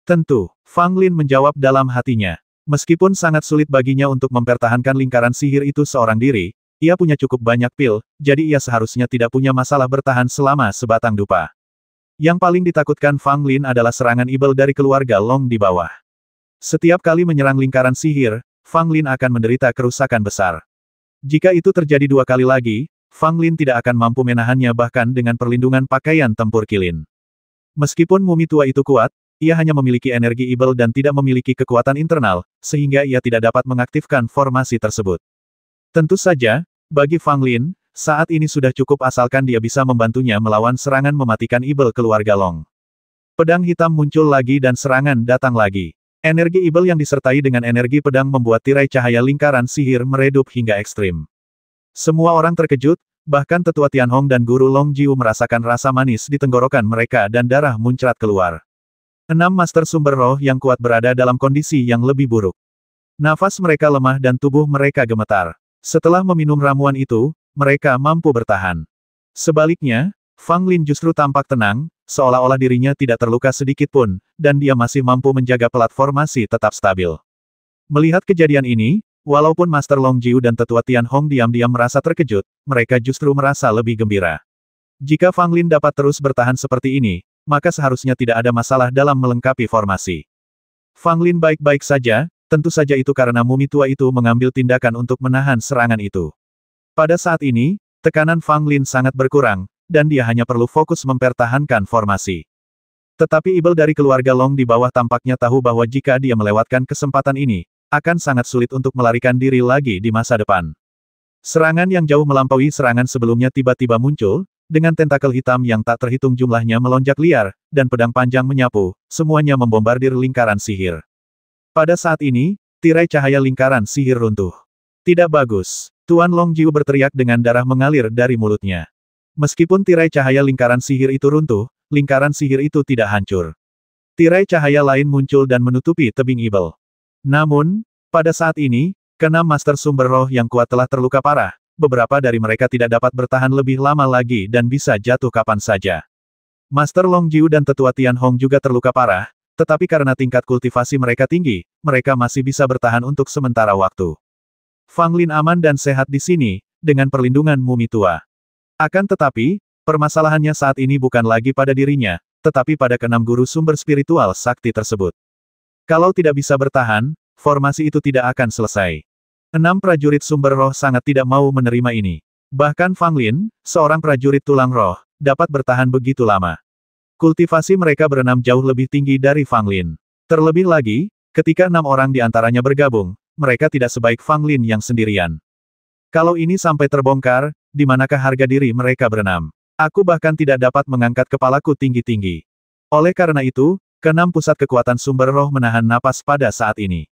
Tentu, Fang Lin menjawab dalam hatinya. Meskipun sangat sulit baginya untuk mempertahankan lingkaran sihir itu seorang diri, ia punya cukup banyak pil, jadi ia seharusnya tidak punya masalah bertahan selama sebatang dupa. Yang paling ditakutkan Fang Lin adalah serangan Ibel dari keluarga Long di bawah. Setiap kali menyerang lingkaran sihir, Fang Lin akan menderita kerusakan besar. Jika itu terjadi 2 kali lagi, Fang Lin tidak akan mampu menahannya bahkan dengan perlindungan pakaian tempur kilin. Meskipun mumi tua itu kuat, ia hanya memiliki energi Ibel dan tidak memiliki kekuatan internal, sehingga ia tidak dapat mengaktifkan formasi tersebut. Tentu saja, bagi Fang Lin, saat ini sudah cukup asalkan dia bisa membantunya melawan serangan mematikan Ibel keluarga Long. Pedang hitam muncul lagi dan serangan datang lagi. Energi Ibel yang disertai dengan energi pedang membuat tirai cahaya lingkaran sihir meredup hingga ekstrim. Semua orang terkejut, bahkan tetua Tianhong dan guru Long Jiu merasakan rasa manis di tenggorokan mereka dan darah muncrat keluar. 6 master sumber roh yang kuat berada dalam kondisi yang lebih buruk. Nafas mereka lemah dan tubuh mereka gemetar. Setelah meminum ramuan itu, mereka mampu bertahan. Sebaliknya, Fang Lin justru tampak tenang, seolah-olah dirinya tidak terluka sedikit pun, dan dia masih mampu menjaga platformasi tetap stabil. Melihat kejadian ini, walaupun Master Long Jiu dan tetua Tianhong diam-diam merasa terkejut, mereka justru merasa lebih gembira. Jika Fang Lin dapat terus bertahan seperti ini, maka seharusnya tidak ada masalah dalam melengkapi formasi. Fang Lin baik-baik saja, tentu saja itu karena mumi tua itu mengambil tindakan untuk menahan serangan itu. Pada saat ini, tekanan Fang Lin sangat berkurang, dan dia hanya perlu fokus mempertahankan formasi. Tetapi Ibel dari keluarga Long di bawah tampaknya tahu bahwa jika dia melewatkan kesempatan ini, akan sangat sulit untuk melarikan diri lagi di masa depan. Serangan yang jauh melampaui serangan sebelumnya tiba-tiba muncul, dengan tentakel hitam yang tak terhitung jumlahnya melonjak liar, dan pedang panjang menyapu, semuanya membombardir lingkaran sihir. Pada saat ini, tirai cahaya lingkaran sihir runtuh. Tidak bagus. Tuan Long Jiu berteriak dengan darah mengalir dari mulutnya. Meskipun tirai cahaya lingkaran sihir itu runtuh, lingkaran sihir itu tidak hancur. Tirai cahaya lain muncul dan menutupi tebing Ibel. Namun, pada saat ini, ke-6 master sumber roh yang kuat telah terluka parah, beberapa dari mereka tidak dapat bertahan lebih lama lagi dan bisa jatuh kapan saja. Master Long Jiu dan tetua Tianhong juga terluka parah, tetapi karena tingkat kultivasi mereka tinggi, mereka masih bisa bertahan untuk sementara waktu. Fang Lin aman dan sehat di sini, dengan perlindungan mumi tua. Akan tetapi, permasalahannya saat ini bukan lagi pada dirinya, tetapi pada ke-6 guru sumber spiritual sakti tersebut. Kalau tidak bisa bertahan, formasi itu tidak akan selesai. 6 prajurit sumber roh sangat tidak mau menerima ini. Bahkan Fang Lin, seorang prajurit tulang roh, dapat bertahan begitu lama. Kultivasi mereka berenam jauh lebih tinggi dari Fang Lin. Terlebih lagi, ketika 6 orang di antaranya bergabung, mereka tidak sebaik Fang Lin yang sendirian. Kalau ini sampai terbongkar, di manakah harga diri mereka berenam? Aku bahkan tidak dapat mengangkat kepalaku tinggi-tinggi. Oleh karena itu, ke-6 pusat kekuatan sumber roh menahan napas pada saat ini.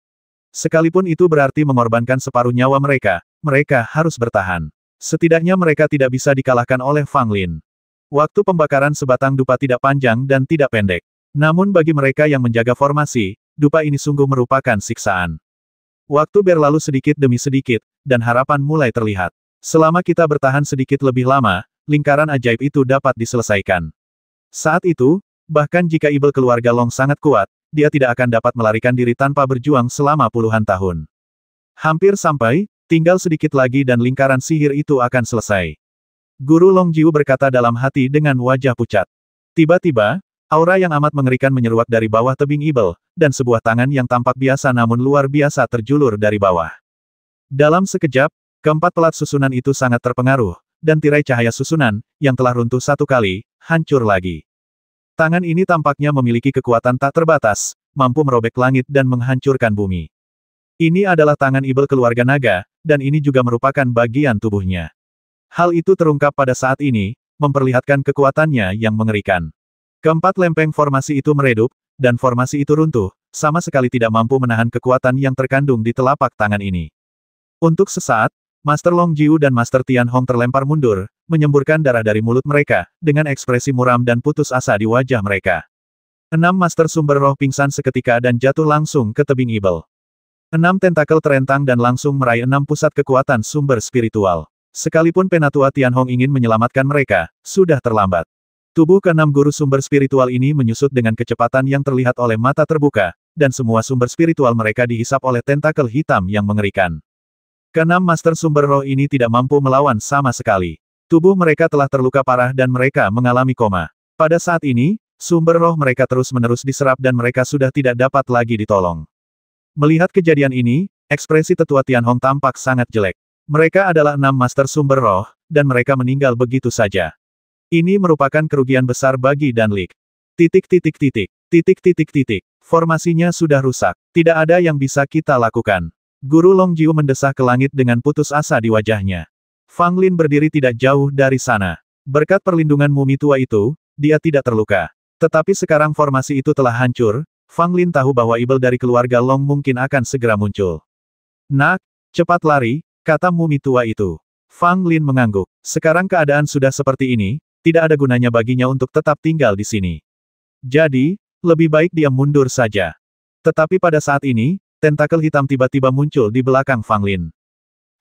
Sekalipun itu berarti mengorbankan separuh nyawa mereka, mereka harus bertahan. Setidaknya mereka tidak bisa dikalahkan oleh Fang Lin. Waktu pembakaran sebatang dupa tidak panjang dan tidak pendek. Namun bagi mereka yang menjaga formasi, dupa ini sungguh merupakan siksaan. Waktu berlalu sedikit demi sedikit, dan harapan mulai terlihat. Selama kita bertahan sedikit lebih lama, lingkaran ajaib itu dapat diselesaikan. Saat itu, bahkan jika ibel keluarga Long sangat kuat, dia tidak akan dapat melarikan diri tanpa berjuang selama puluhan tahun. Hampir sampai, tinggal sedikit lagi dan lingkaran sihir itu akan selesai. Guru Long Jiu berkata dalam hati dengan wajah pucat. Tiba-tiba, aura yang amat mengerikan menyeruak dari bawah tebing ibel, dan sebuah tangan yang tampak biasa namun luar biasa terjulur dari bawah. Dalam sekejap, keempat pelat susunan itu sangat terpengaruh, dan tirai cahaya susunan, yang telah runtuh satu kali, hancur lagi. Tangan ini tampaknya memiliki kekuatan tak terbatas, mampu merobek langit dan menghancurkan bumi. Ini adalah tangan ibel keluarga naga, dan ini juga merupakan bagian tubuhnya. Hal itu terungkap pada saat ini, memperlihatkan kekuatannya yang mengerikan. Keempat lempeng formasi itu meredup, dan formasi itu runtuh, sama sekali tidak mampu menahan kekuatan yang terkandung di telapak tangan ini. Untuk sesaat, Master Long Jiu dan Master Tian Hong terlempar mundur, menyemburkan darah dari mulut mereka, dengan ekspresi muram dan putus asa di wajah mereka. 6 Master Sumber Roh pingsan seketika dan jatuh langsung ke tebing ibel. 6 tentakel terentang dan langsung meraih 6 pusat kekuatan sumber spiritual. Sekalipun Penatua Tian Hong ingin menyelamatkan mereka, sudah terlambat. Tubuh ke-6 guru sumber spiritual ini menyusut dengan kecepatan yang terlihat oleh mata terbuka, dan semua sumber spiritual mereka dihisap oleh tentakel hitam yang mengerikan. Ke-6 Master Sumber Roh ini tidak mampu melawan sama sekali. Tubuh mereka telah terluka parah dan mereka mengalami koma. Pada saat ini, sumber roh mereka terus-menerus diserap dan mereka sudah tidak dapat lagi ditolong. Melihat kejadian ini, ekspresi tetua Tian Hong tampak sangat jelek. Mereka adalah 6 Master Sumber Roh, dan mereka meninggal begitu saja. Ini merupakan kerugian besar bagi Danlik. Formasinya sudah rusak. Tidak ada yang bisa kita lakukan. Guru Long Jiu mendesah ke langit dengan putus asa di wajahnya. Fang Lin berdiri tidak jauh dari sana. Berkat perlindungan mumi tua itu, dia tidak terluka. Tetapi sekarang formasi itu telah hancur, Fang Lin tahu bahwa ibel dari keluarga Long mungkin akan segera muncul. Nak, cepat lari, kata mumi tua itu. Fang Lin mengangguk. Sekarang keadaan sudah seperti ini, tidak ada gunanya baginya untuk tetap tinggal di sini. Jadi, lebih baik dia mundur saja. Tetapi pada saat ini, tentakel hitam tiba-tiba muncul di belakang Fang Lin.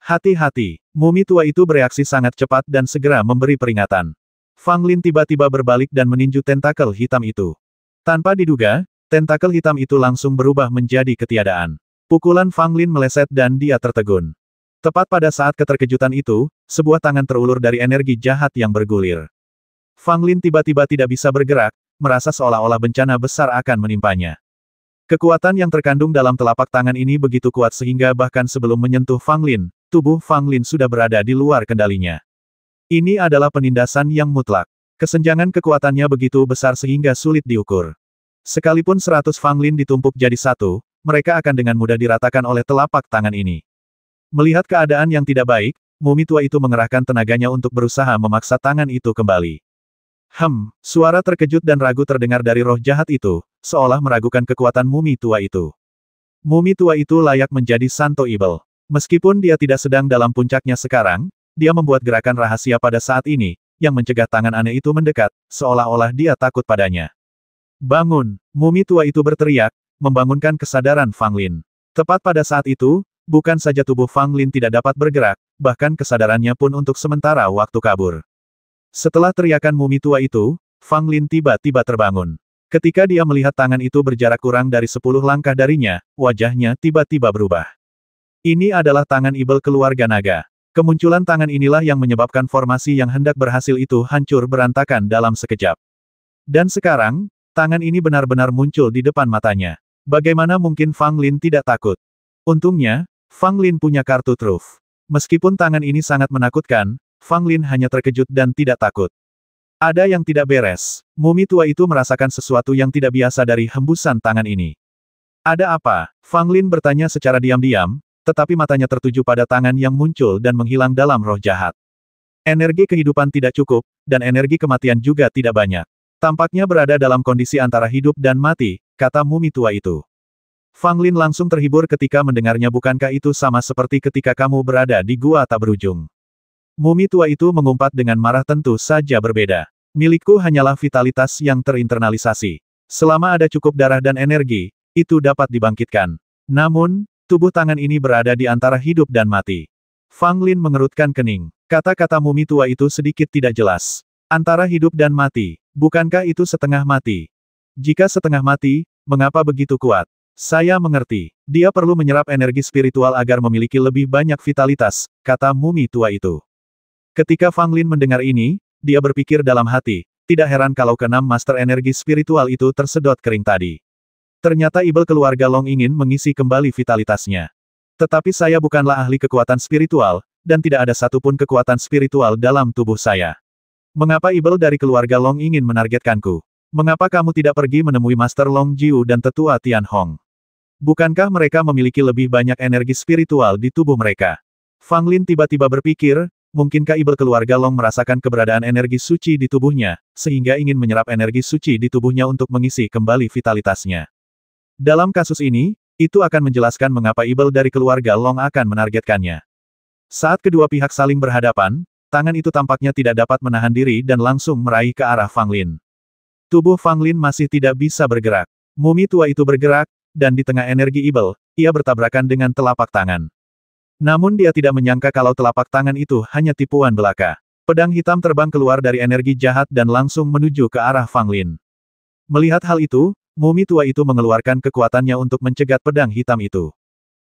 Hati-hati, mumi tua itu bereaksi sangat cepat dan segera memberi peringatan. Fang Lin tiba-tiba berbalik dan meninju tentakel hitam itu. Tanpa diduga, tentakel hitam itu langsung berubah menjadi ketiadaan. Pukulan Fang Lin meleset dan dia tertegun. Tepat pada saat keterkejutan itu, sebuah tangan terulur dari energi jahat yang bergulir. Fang Lin tiba-tiba tidak bisa bergerak, merasa seolah-olah bencana besar akan menimpanya. Kekuatan yang terkandung dalam telapak tangan ini begitu kuat sehingga bahkan sebelum menyentuh Fang Lin, tubuh Fang Lin sudah berada di luar kendalinya. Ini adalah penindasan yang mutlak. Kesenjangan kekuatannya begitu besar sehingga sulit diukur. Sekalipun 100 Fang Lin ditumpuk jadi satu, mereka akan dengan mudah diratakan oleh telapak tangan ini. Melihat keadaan yang tidak baik, mumi tua itu mengerahkan tenaganya untuk berusaha memaksa tangan itu kembali. Suara terkejut dan ragu terdengar dari roh jahat itu, seolah meragukan kekuatan mumi tua itu. Mumi tua itu layak menjadi Santo Ibel. Meskipun dia tidak sedang dalam puncaknya sekarang, dia membuat gerakan rahasia pada saat ini, yang mencegah tangan aneh itu mendekat, seolah-olah dia takut padanya. Bangun! Mumi tua itu berteriak, membangunkan kesadaran Fang Lin. Tepat pada saat itu, bukan saja tubuh Fang Lin tidak dapat bergerak, bahkan kesadarannya pun untuk sementara waktu kabur. Setelah teriakan mumi tua itu, Fang Lin tiba-tiba terbangun. Ketika dia melihat tangan itu berjarak kurang dari 10 langkah darinya, wajahnya tiba-tiba berubah. Ini adalah tangan ibel keluarga naga. Kemunculan tangan inilah yang menyebabkan formasi yang hendak berhasil itu hancur berantakan dalam sekejap. Dan sekarang, tangan ini benar-benar muncul di depan matanya. Bagaimana mungkin Fang Lin tidak takut? Untungnya, Fang Lin punya kartu truf. Meskipun tangan ini sangat menakutkan, Fang Lin hanya terkejut dan tidak takut. Ada yang tidak beres. Mumi tua itu merasakan sesuatu yang tidak biasa dari hembusan tangan ini. Ada apa? Fang Lin bertanya secara diam-diam, tetapi matanya tertuju pada tangan yang muncul dan menghilang dalam roh jahat. Energi kehidupan tidak cukup, dan energi kematian juga tidak banyak. Tampaknya berada dalam kondisi antara hidup dan mati, kata mumi tua itu. Fang Lin langsung terhibur ketika mendengarnya. Bukankah itu sama seperti ketika kamu berada di gua tak berujung? Mumi tua itu mengumpat dengan marah tentu saja berbeda. Milikku hanyalah vitalitas yang terinternalisasi. Selama ada cukup darah dan energi, itu dapat dibangkitkan. Namun, tubuh tangan ini berada di antara hidup dan mati. Fang Lin mengerutkan kening. Kata-kata mumi tua itu sedikit tidak jelas. Antara hidup dan mati, bukankah itu setengah mati? Jika setengah mati, mengapa begitu kuat? Saya mengerti. Dia perlu menyerap energi spiritual agar memiliki lebih banyak vitalitas, kata mumi tua itu. Ketika Fang Lin mendengar ini, dia berpikir dalam hati, tidak heran kalau keenam master energi spiritual itu tersedot kering tadi. Ternyata ibel keluarga Long ingin mengisi kembali vitalitasnya. Tetapi saya bukanlah ahli kekuatan spiritual, dan tidak ada satupun kekuatan spiritual dalam tubuh saya. Mengapa ibel dari keluarga Long ingin menargetkanku? Mengapa kamu tidak pergi menemui Master Long Jiu dan tetua Tian Hong? Bukankah mereka memiliki lebih banyak energi spiritual di tubuh mereka? Fang Lin tiba-tiba berpikir, mungkinkah ibel keluarga Long merasakan keberadaan energi suci di tubuhnya, sehingga ingin menyerap energi suci di tubuhnya untuk mengisi kembali vitalitasnya. Dalam kasus ini, itu akan menjelaskan mengapa ibel dari keluarga Long akan menargetkannya. Saat kedua pihak saling berhadapan, tangan itu tampaknya tidak dapat menahan diri dan langsung meraih ke arah Fang Lin. Tubuh Fang Lin masih tidak bisa bergerak. Mumi tua itu bergerak, dan di tengah energi ibel, ia bertabrakan dengan telapak tangan. Namun dia tidak menyangka kalau telapak tangan itu hanya tipuan belaka. Pedang hitam terbang keluar dari energi jahat dan langsung menuju ke arah Fang Lin. Melihat hal itu, mumi tua itu mengeluarkan kekuatannya untuk mencegat pedang hitam itu.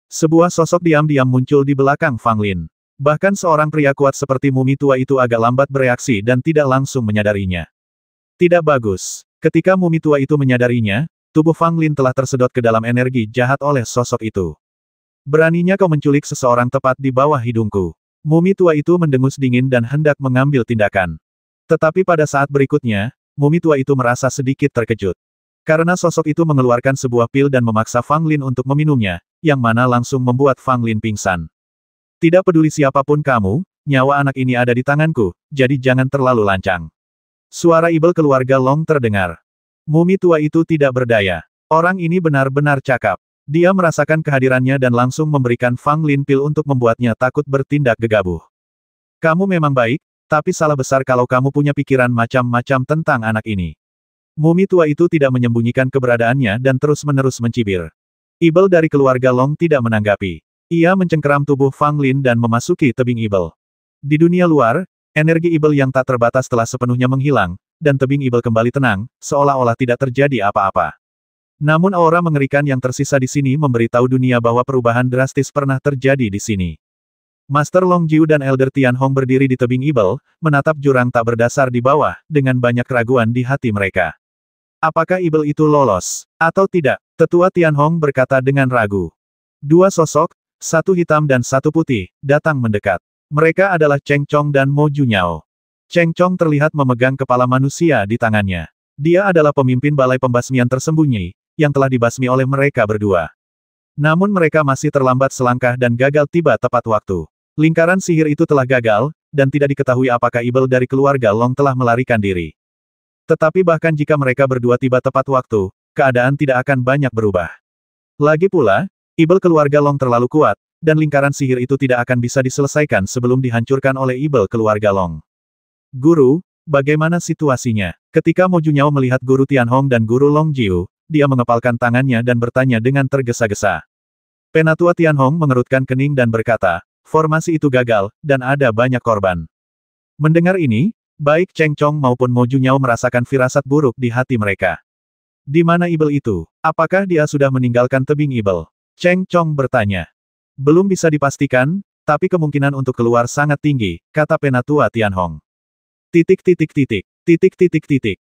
Sebuah sosok diam-diam muncul di belakang Fang Lin. Bahkan seorang pria kuat seperti mumi tua itu agak lambat bereaksi dan tidak langsung menyadarinya. Tidak bagus. Ketika mumi tua itu menyadarinya, tubuh Fang Lin telah tersedot ke dalam energi jahat oleh sosok itu. Beraninya kau menculik seseorang tepat di bawah hidungku. Mumi tua itu mendengus dingin dan hendak mengambil tindakan. Tetapi pada saat berikutnya, mumi tua itu merasa sedikit terkejut. Karena sosok itu mengeluarkan sebuah pil dan memaksa Fang Lin untuk meminumnya, yang mana langsung membuat Fang Lin pingsan. Tidak peduli siapapun kamu, nyawa anak ini ada di tanganku, jadi jangan terlalu lancang. Suara ibel keluarga Long terdengar. Mumi tua itu tidak berdaya. Orang ini benar-benar cakap. Dia merasakan kehadirannya dan langsung memberikan Fang Lin pil untuk membuatnya takut bertindak gegabah. Kamu memang baik, tapi salah besar kalau kamu punya pikiran macam-macam tentang anak ini. Mumi tua itu tidak menyembunyikan keberadaannya dan terus-menerus mencibir. Ibel dari keluarga Long tidak menanggapi. Ia mencengkeram tubuh Fang Lin dan memasuki tebing ibel. Di dunia luar, energi ibel yang tak terbatas telah sepenuhnya menghilang, dan tebing ibel kembali tenang, seolah-olah tidak terjadi apa-apa. Namun aura mengerikan yang tersisa di sini memberitahu dunia bahwa perubahan drastis pernah terjadi di sini. Master Long Jiu dan Elder Tian Hong berdiri di tebing ibel, menatap jurang tak berdasar di bawah, dengan banyak keraguan di hati mereka. Apakah ibel itu lolos? Atau tidak? Tetua Tian Hong berkata dengan ragu. Dua sosok, satu hitam dan satu putih, datang mendekat. Mereka adalah Cheng Chong dan Mo Junyao. Cheng Chong terlihat memegang kepala manusia di tangannya. Dia adalah pemimpin balai pembasmian tersembunyi, yang telah dibasmi oleh mereka berdua. Namun mereka masih terlambat selangkah dan gagal tiba tepat waktu. Lingkaran sihir itu telah gagal, dan tidak diketahui apakah ibel dari keluarga Long telah melarikan diri. Tetapi bahkan jika mereka berdua tiba tepat waktu, keadaan tidak akan banyak berubah. Lagi pula, ibel keluarga Long terlalu kuat, dan lingkaran sihir itu tidak akan bisa diselesaikan sebelum dihancurkan oleh ibel keluarga Long. Guru, bagaimana situasinya? Ketika Mo Junyao melihat Guru Tian Hong dan Guru Long Jiu, dia mengepalkan tangannya dan bertanya dengan tergesa-gesa. Penatua Tian Hong mengerutkan kening dan berkata, formasi itu gagal, dan ada banyak korban. Mendengar ini, baik Cheng Chong maupun Mo Junyao merasakan firasat buruk di hati mereka. Di mana ibel itu? Apakah dia sudah meninggalkan tebing ibel? Cheng Chong bertanya. Belum bisa dipastikan, tapi kemungkinan untuk keluar sangat tinggi, kata Penatua Tian Hong.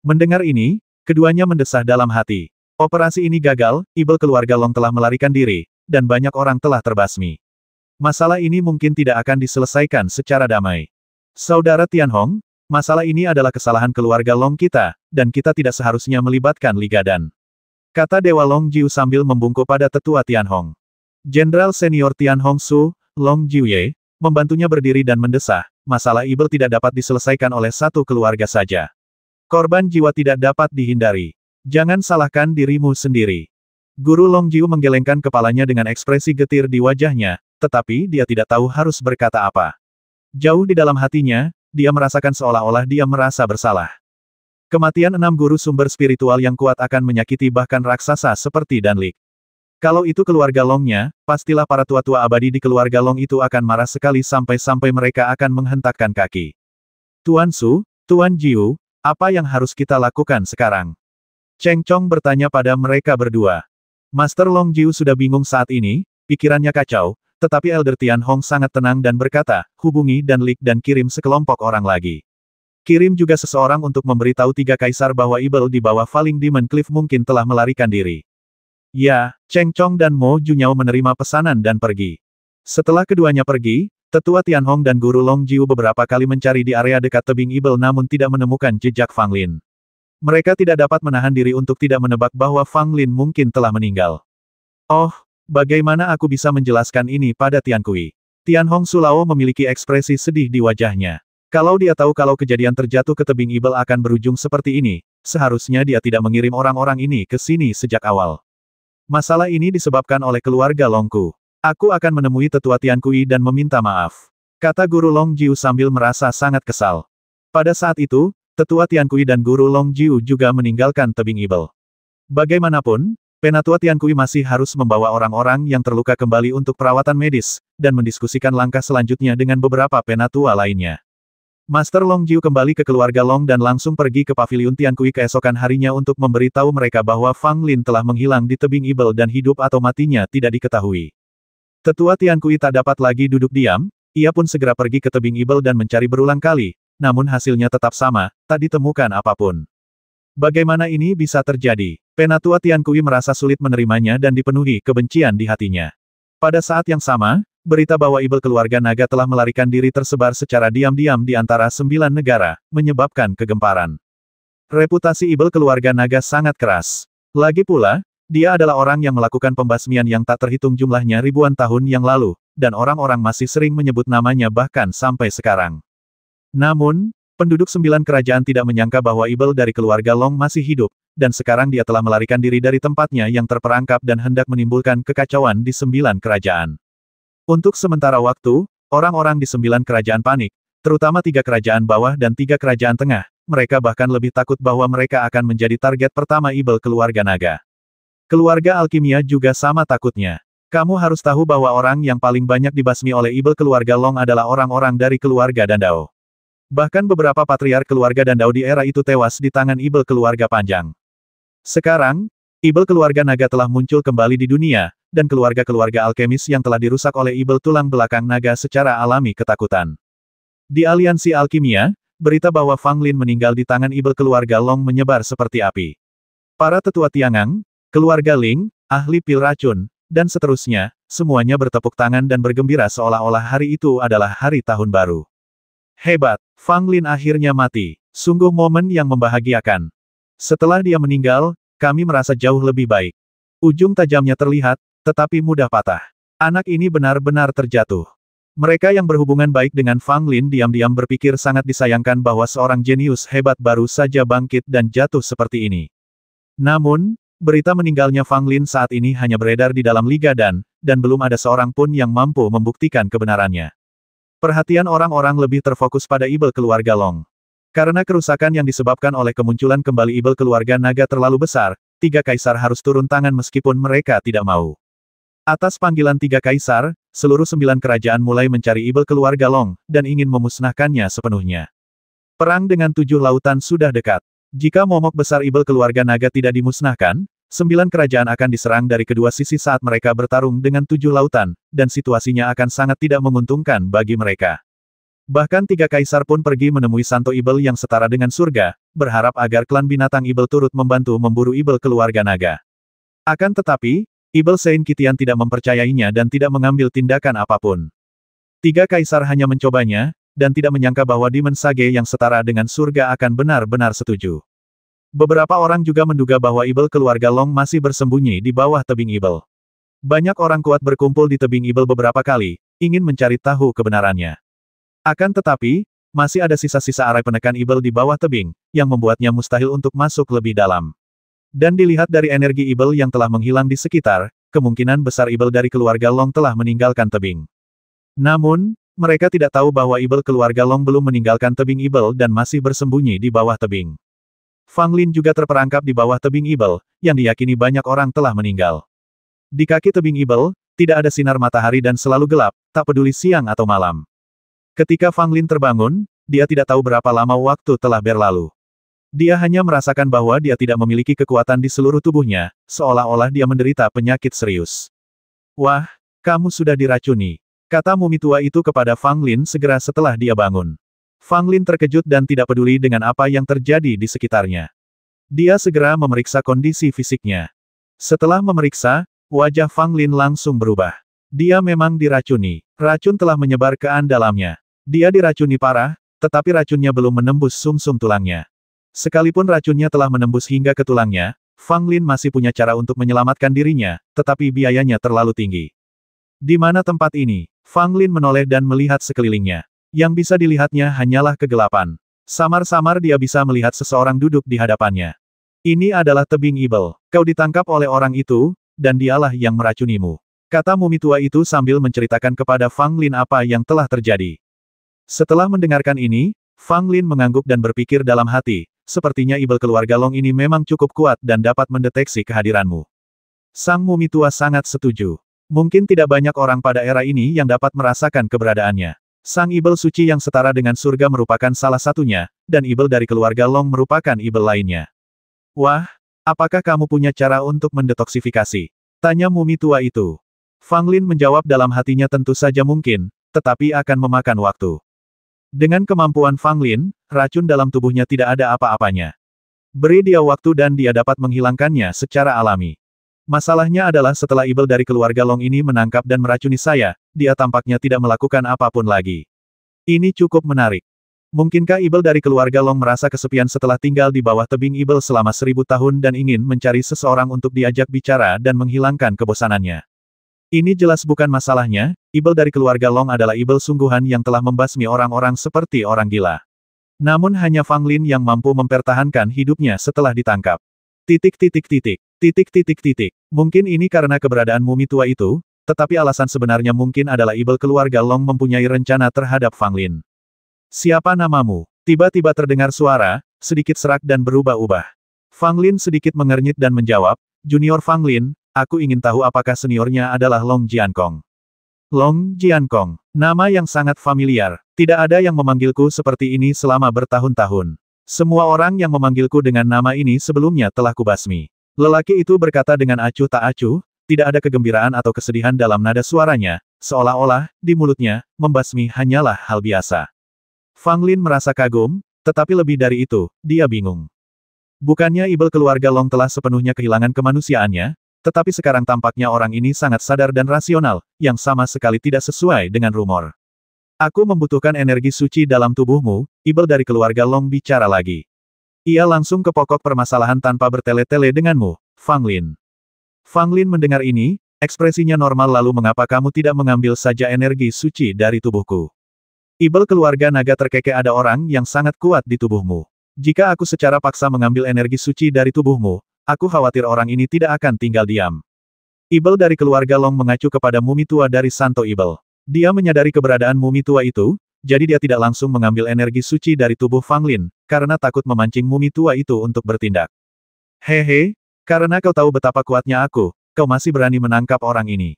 Mendengar ini, keduanya mendesah dalam hati. Operasi ini gagal, ibel keluarga Long telah melarikan diri, dan banyak orang telah terbasmi. Masalah ini mungkin tidak akan diselesaikan secara damai. Saudara Tian Hong, masalah ini adalah kesalahan keluarga Long kita, dan kita tidak seharusnya melibatkan Liga Dan. Kata Dewa Long Jiu sambil membungkuk pada tetua Tian Hong. Jenderal senior Tian Hong Su, Long Jiuye, membantunya berdiri dan mendesah, masalah ibel tidak dapat diselesaikan oleh satu keluarga saja. Korban jiwa tidak dapat dihindari. Jangan salahkan dirimu sendiri. Guru Long Jiu menggelengkan kepalanya dengan ekspresi getir di wajahnya, tetapi dia tidak tahu harus berkata apa. Jauh di dalam hatinya, dia merasakan seolah-olah dia merasa bersalah. Kematian 6 guru sumber spiritual yang kuat akan menyakiti bahkan raksasa seperti Danlik. Kalau itu keluarga Longnya, pastilah para tua-tua abadi di keluarga Long itu akan marah sekali sampai-sampai mereka akan menghentakkan kaki. Tuan Su, Tuan Jiu, apa yang harus kita lakukan sekarang? Cheng Chong bertanya pada mereka berdua. Master Long Jiu sudah bingung saat ini, pikirannya kacau, tetapi Elder Tian Hong sangat tenang dan berkata, hubungi Danlik dan kirim sekelompok orang lagi. Kirim juga seseorang untuk memberitahu 3 kaisar bahwa Ibel di bawah Falling Demon Cliff mungkin telah melarikan diri. Ya, Cheng Chong dan Mo Junyao menerima pesanan dan pergi. Setelah keduanya pergi, Tetua Tianhong dan Guru Long Jiu beberapa kali mencari di area dekat tebing Ibel namun tidak menemukan jejak Fang Lin. Mereka tidak dapat menahan diri untuk tidak menebak bahwa Fang Lin mungkin telah meninggal. Oh, bagaimana aku bisa menjelaskan ini pada Tian Kui? Tianhong Sulao memiliki ekspresi sedih di wajahnya. Kalau dia tahu kalau kejadian terjatuh ke tebing Ibel akan berujung seperti ini, seharusnya dia tidak mengirim orang-orang ini ke sini sejak awal. Masalah ini disebabkan oleh keluarga Longku. Aku akan menemui Tetua Tian Kui dan meminta maaf, kata Guru Long Jiu sambil merasa sangat kesal. Pada saat itu, Tetua Tian Kui dan Guru Long Jiu juga meninggalkan tebing Ibel. Bagaimanapun, Penatua Tian Kui masih harus membawa orang-orang yang terluka kembali untuk perawatan medis, dan mendiskusikan langkah selanjutnya dengan beberapa penatua lainnya. Master Long Jiu kembali ke keluarga Long dan langsung pergi ke paviliun Tian Kui keesokan harinya untuk memberitahu mereka bahwa Fang Lin telah menghilang di tebing Ibel dan hidup atau matinya tidak diketahui. Tetua Tian Kui tak dapat lagi duduk diam, ia pun segera pergi ke tebing Ibel dan mencari berulang kali, namun hasilnya tetap sama, tak ditemukan apapun. Bagaimana ini bisa terjadi? Penatua Tian Kui merasa sulit menerimanya dan dipenuhi kebencian di hatinya. Pada saat yang sama, berita bahwa Ibel keluarga naga telah melarikan diri tersebar secara diam-diam di antara 9 negara, menyebabkan kegemparan. Reputasi Ibel keluarga naga sangat keras. Lagi pula, dia adalah orang yang melakukan pembasmian yang tak terhitung jumlahnya ribuan tahun yang lalu, dan orang-orang masih sering menyebut namanya bahkan sampai sekarang. Namun, penduduk 9 kerajaan tidak menyangka bahwa Ibel dari keluarga Long masih hidup, dan sekarang dia telah melarikan diri dari tempatnya yang terperangkap dan hendak menimbulkan kekacauan di 9 kerajaan. Untuk sementara waktu, orang-orang di 9 kerajaan panik, terutama 3 kerajaan bawah dan 3 kerajaan tengah, mereka bahkan lebih takut bahwa mereka akan menjadi target pertama Ibel keluarga naga. Keluarga Alkimia juga sama takutnya. Kamu harus tahu bahwa orang yang paling banyak dibasmi oleh Ibel keluarga Long adalah orang-orang dari keluarga Dandao. Bahkan beberapa patriark keluarga Dandao di era itu tewas di tangan Ibel keluarga Panjang. Sekarang, Ibel keluarga naga telah muncul kembali di dunia, dan keluarga-keluarga alkemis yang telah dirusak oleh Ibel tulang belakang naga secara alami ketakutan. Di aliansi alkimia, berita bahwa Fang Lin meninggal di tangan Ibel keluarga Long menyebar seperti api. Para tetua Tiangang, keluarga Ling, ahli pil racun, dan seterusnya, semuanya bertepuk tangan dan bergembira seolah-olah hari itu adalah hari tahun baru. Hebat, Fang Lin akhirnya mati. Sungguh momen yang membahagiakan. Setelah dia meninggal, kami merasa jauh lebih baik. Ujung tajamnya terlihat, tetapi mudah patah. Anak ini benar-benar terjatuh. Mereka yang berhubungan baik dengan Fang Lin diam-diam berpikir sangat disayangkan bahwa seorang jenius hebat baru saja bangkit dan jatuh seperti ini. Namun, berita meninggalnya Fang Lin saat ini hanya beredar di dalam Liga dan belum ada seorang pun yang mampu membuktikan kebenarannya. Perhatian orang-orang lebih terfokus pada Ibel keluarga Long. Karena kerusakan yang disebabkan oleh kemunculan kembali Ibel keluarga naga terlalu besar, 3 kaisar harus turun tangan meskipun mereka tidak mau. Atas panggilan 3 kaisar, seluruh 9 kerajaan mulai mencari Ibel keluarga Long, dan ingin memusnahkannya sepenuhnya. Perang dengan 7 lautan sudah dekat. Jika momok besar Ibel keluarga naga tidak dimusnahkan, 9 kerajaan akan diserang dari kedua sisi saat mereka bertarung dengan 7 lautan, dan situasinya akan sangat tidak menguntungkan bagi mereka. Bahkan 3 kaisar pun pergi menemui Santo Ibel yang setara dengan surga, berharap agar klan binatang Ibel turut membantu memburu Ibel keluarga naga. Akan tetapi, Ibel Saint Kitian tidak mempercayainya dan tidak mengambil tindakan apapun. 3 kaisar hanya mencobanya, dan tidak menyangka bahwa Demon Sage yang setara dengan surga akan benar-benar setuju. Beberapa orang juga menduga bahwa Ibel keluarga Long masih bersembunyi di bawah tebing Ibel. Banyak orang kuat berkumpul di tebing Ibel beberapa kali, ingin mencari tahu kebenarannya. Akan tetapi, masih ada sisa-sisa arai penekan Ibel di bawah tebing, yang membuatnya mustahil untuk masuk lebih dalam. Dan dilihat dari energi Ibel yang telah menghilang di sekitar, kemungkinan besar Ibel dari keluarga Long telah meninggalkan tebing. Namun, Mereka tidak tahu bahwa Ibel keluarga Long belum meninggalkan tebing Ibel dan masih bersembunyi di bawah tebing. Fang Lin juga terperangkap di bawah tebing Ibel, yang diyakini banyak orang telah meninggal. Di kaki tebing Ibel, tidak ada sinar matahari dan selalu gelap, tak peduli siang atau malam. Ketika Fang Lin terbangun, dia tidak tahu berapa lama waktu telah berlalu. Dia hanya merasakan bahwa dia tidak memiliki kekuatan di seluruh tubuhnya, seolah-olah dia menderita penyakit serius. Wah, kamu sudah diracuni, kata mumi tua itu kepada Fang Lin segera setelah dia bangun. Fang Lin terkejut dan tidak peduli dengan apa yang terjadi di sekitarnya. Dia segera memeriksa kondisi fisiknya. Setelah memeriksa, wajah Fang Lin langsung berubah. Dia memang diracuni. Racun telah menyebar ke dalamnya. Dia diracuni parah, tetapi racunnya belum menembus sumsum tulangnya. Sekalipun racunnya telah menembus hingga ke tulangnya, Fang Lin masih punya cara untuk menyelamatkan dirinya, tetapi biayanya terlalu tinggi. Di mana tempat ini? Fang Lin menoleh dan melihat sekelilingnya. Yang bisa dilihatnya hanyalah kegelapan. Samar-samar dia bisa melihat seseorang duduk di hadapannya. Ini adalah tebing Ibel. Kau ditangkap oleh orang itu, dan dialah yang meracunimu. Kata mumi tua itu sambil menceritakan kepada Fang Lin apa yang telah terjadi. Setelah mendengarkan ini, Fang Lin mengangguk dan berpikir dalam hati, sepertinya Ibel keluarga Long ini memang cukup kuat dan dapat mendeteksi kehadiranmu. Sang mumi tua sangat setuju. Mungkin tidak banyak orang pada era ini yang dapat merasakan keberadaannya. Sang Ibel suci yang setara dengan surga merupakan salah satunya, dan Ibel dari keluarga Long merupakan Ibel lainnya. Wah, apakah kamu punya cara untuk mendetoksifikasi? Tanya mumi tua itu. Fang Lin menjawab dalam hatinya tentu saja mungkin, tetapi akan memakan waktu. Dengan kemampuan Fang Lin, racun dalam tubuhnya tidak ada apa-apanya. Beri dia waktu dan dia dapat menghilangkannya secara alami. Masalahnya adalah setelah Ibel dari keluarga Long ini menangkap dan meracuni saya, dia tampaknya tidak melakukan apapun lagi. Ini cukup menarik. Mungkinkah Ibel dari keluarga Long merasa kesepian setelah tinggal di bawah tebing Ibel selama 1000 tahun dan ingin mencari seseorang untuk diajak bicara dan menghilangkan kebosanannya? Ini jelas bukan masalahnya, Ibel dari keluarga Long adalah Ibel sungguhan yang telah membasmi orang-orang seperti orang gila. Namun hanya Fang Lin yang mampu mempertahankan hidupnya setelah ditangkap. Mungkin ini karena keberadaan mumi tua itu, tetapi alasan sebenarnya mungkin adalah Ibel keluarga Long mempunyai rencana terhadap Fang Lin. Siapa namamu? Tiba-tiba terdengar suara, sedikit serak dan berubah-ubah. Fang Lin sedikit mengernyit dan menjawab, Junior Fang Lin, aku ingin tahu apakah seniornya adalah Long Jiankong. Long Jiankong, nama yang sangat familiar. Tidak ada yang memanggilku seperti ini selama bertahun-tahun. Semua orang yang memanggilku dengan nama ini sebelumnya telah kubasmi. Lelaki itu berkata dengan acuh tak acuh, tidak ada kegembiraan atau kesedihan dalam nada suaranya, seolah-olah, di mulutnya, membasmi hanyalah hal biasa. Fang Lin merasa kagum, tetapi lebih dari itu, dia bingung. Bukannya Ibel keluarga Long telah sepenuhnya kehilangan kemanusiaannya, tetapi sekarang tampaknya orang ini sangat sadar dan rasional, yang sama sekali tidak sesuai dengan rumor. Aku membutuhkan energi suci dalam tubuhmu, Ibel dari keluarga Long bicara lagi. Ia langsung ke pokok permasalahan tanpa bertele-tele denganmu, Fang Lin. Fang Lin mendengar ini, ekspresinya normal lalu mengapa kamu tidak mengambil saja energi suci dari tubuhku? Ibel keluarga naga terkekeh ada orang yang sangat kuat di tubuhmu. Jika aku secara paksa mengambil energi suci dari tubuhmu, aku khawatir orang ini tidak akan tinggal diam. Ibel dari keluarga Long mengacu kepada mumi tua dari Santo Ibel. Dia menyadari keberadaan mumi tua itu, jadi dia tidak langsung mengambil energi suci dari tubuh Fang Lin, karena takut memancing mumi tua itu untuk bertindak. Hehe, karena kau tahu betapa kuatnya aku, kau masih berani menangkap orang ini.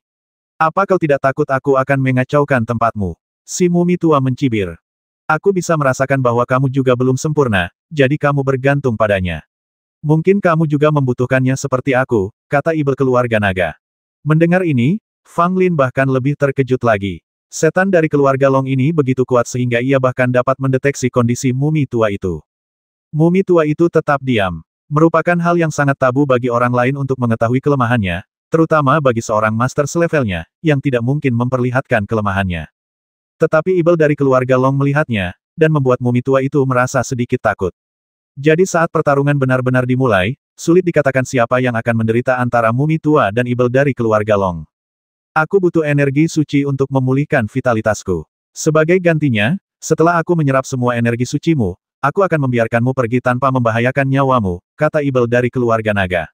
Apa kau tidak takut aku akan mengacaukan tempatmu? Si mumi tua mencibir. Aku bisa merasakan bahwa kamu juga belum sempurna, jadi kamu bergantung padanya. Mungkin kamu juga membutuhkannya seperti aku, kata Ibel keluarga naga. Mendengar ini, Fang Lin bahkan lebih terkejut lagi. Setan dari keluarga Long ini begitu kuat sehingga ia bahkan dapat mendeteksi kondisi mumi tua itu. Mumi tua itu tetap diam. Merupakan hal yang sangat tabu bagi orang lain untuk mengetahui kelemahannya, terutama bagi seorang master selevelnya, yang tidak mungkin memperlihatkan kelemahannya. Tetapi Ibel dari keluarga Long melihatnya, dan membuat mumi tua itu merasa sedikit takut. Jadi saat pertarungan benar-benar dimulai, sulit dikatakan siapa yang akan menderita antara mumi tua dan Ibel dari keluarga Long. Aku butuh energi suci untuk memulihkan vitalitasku. Sebagai gantinya, setelah aku menyerap semua energi sucimu, aku akan membiarkanmu pergi tanpa membahayakan nyawamu, kata Ibel dari keluarga naga.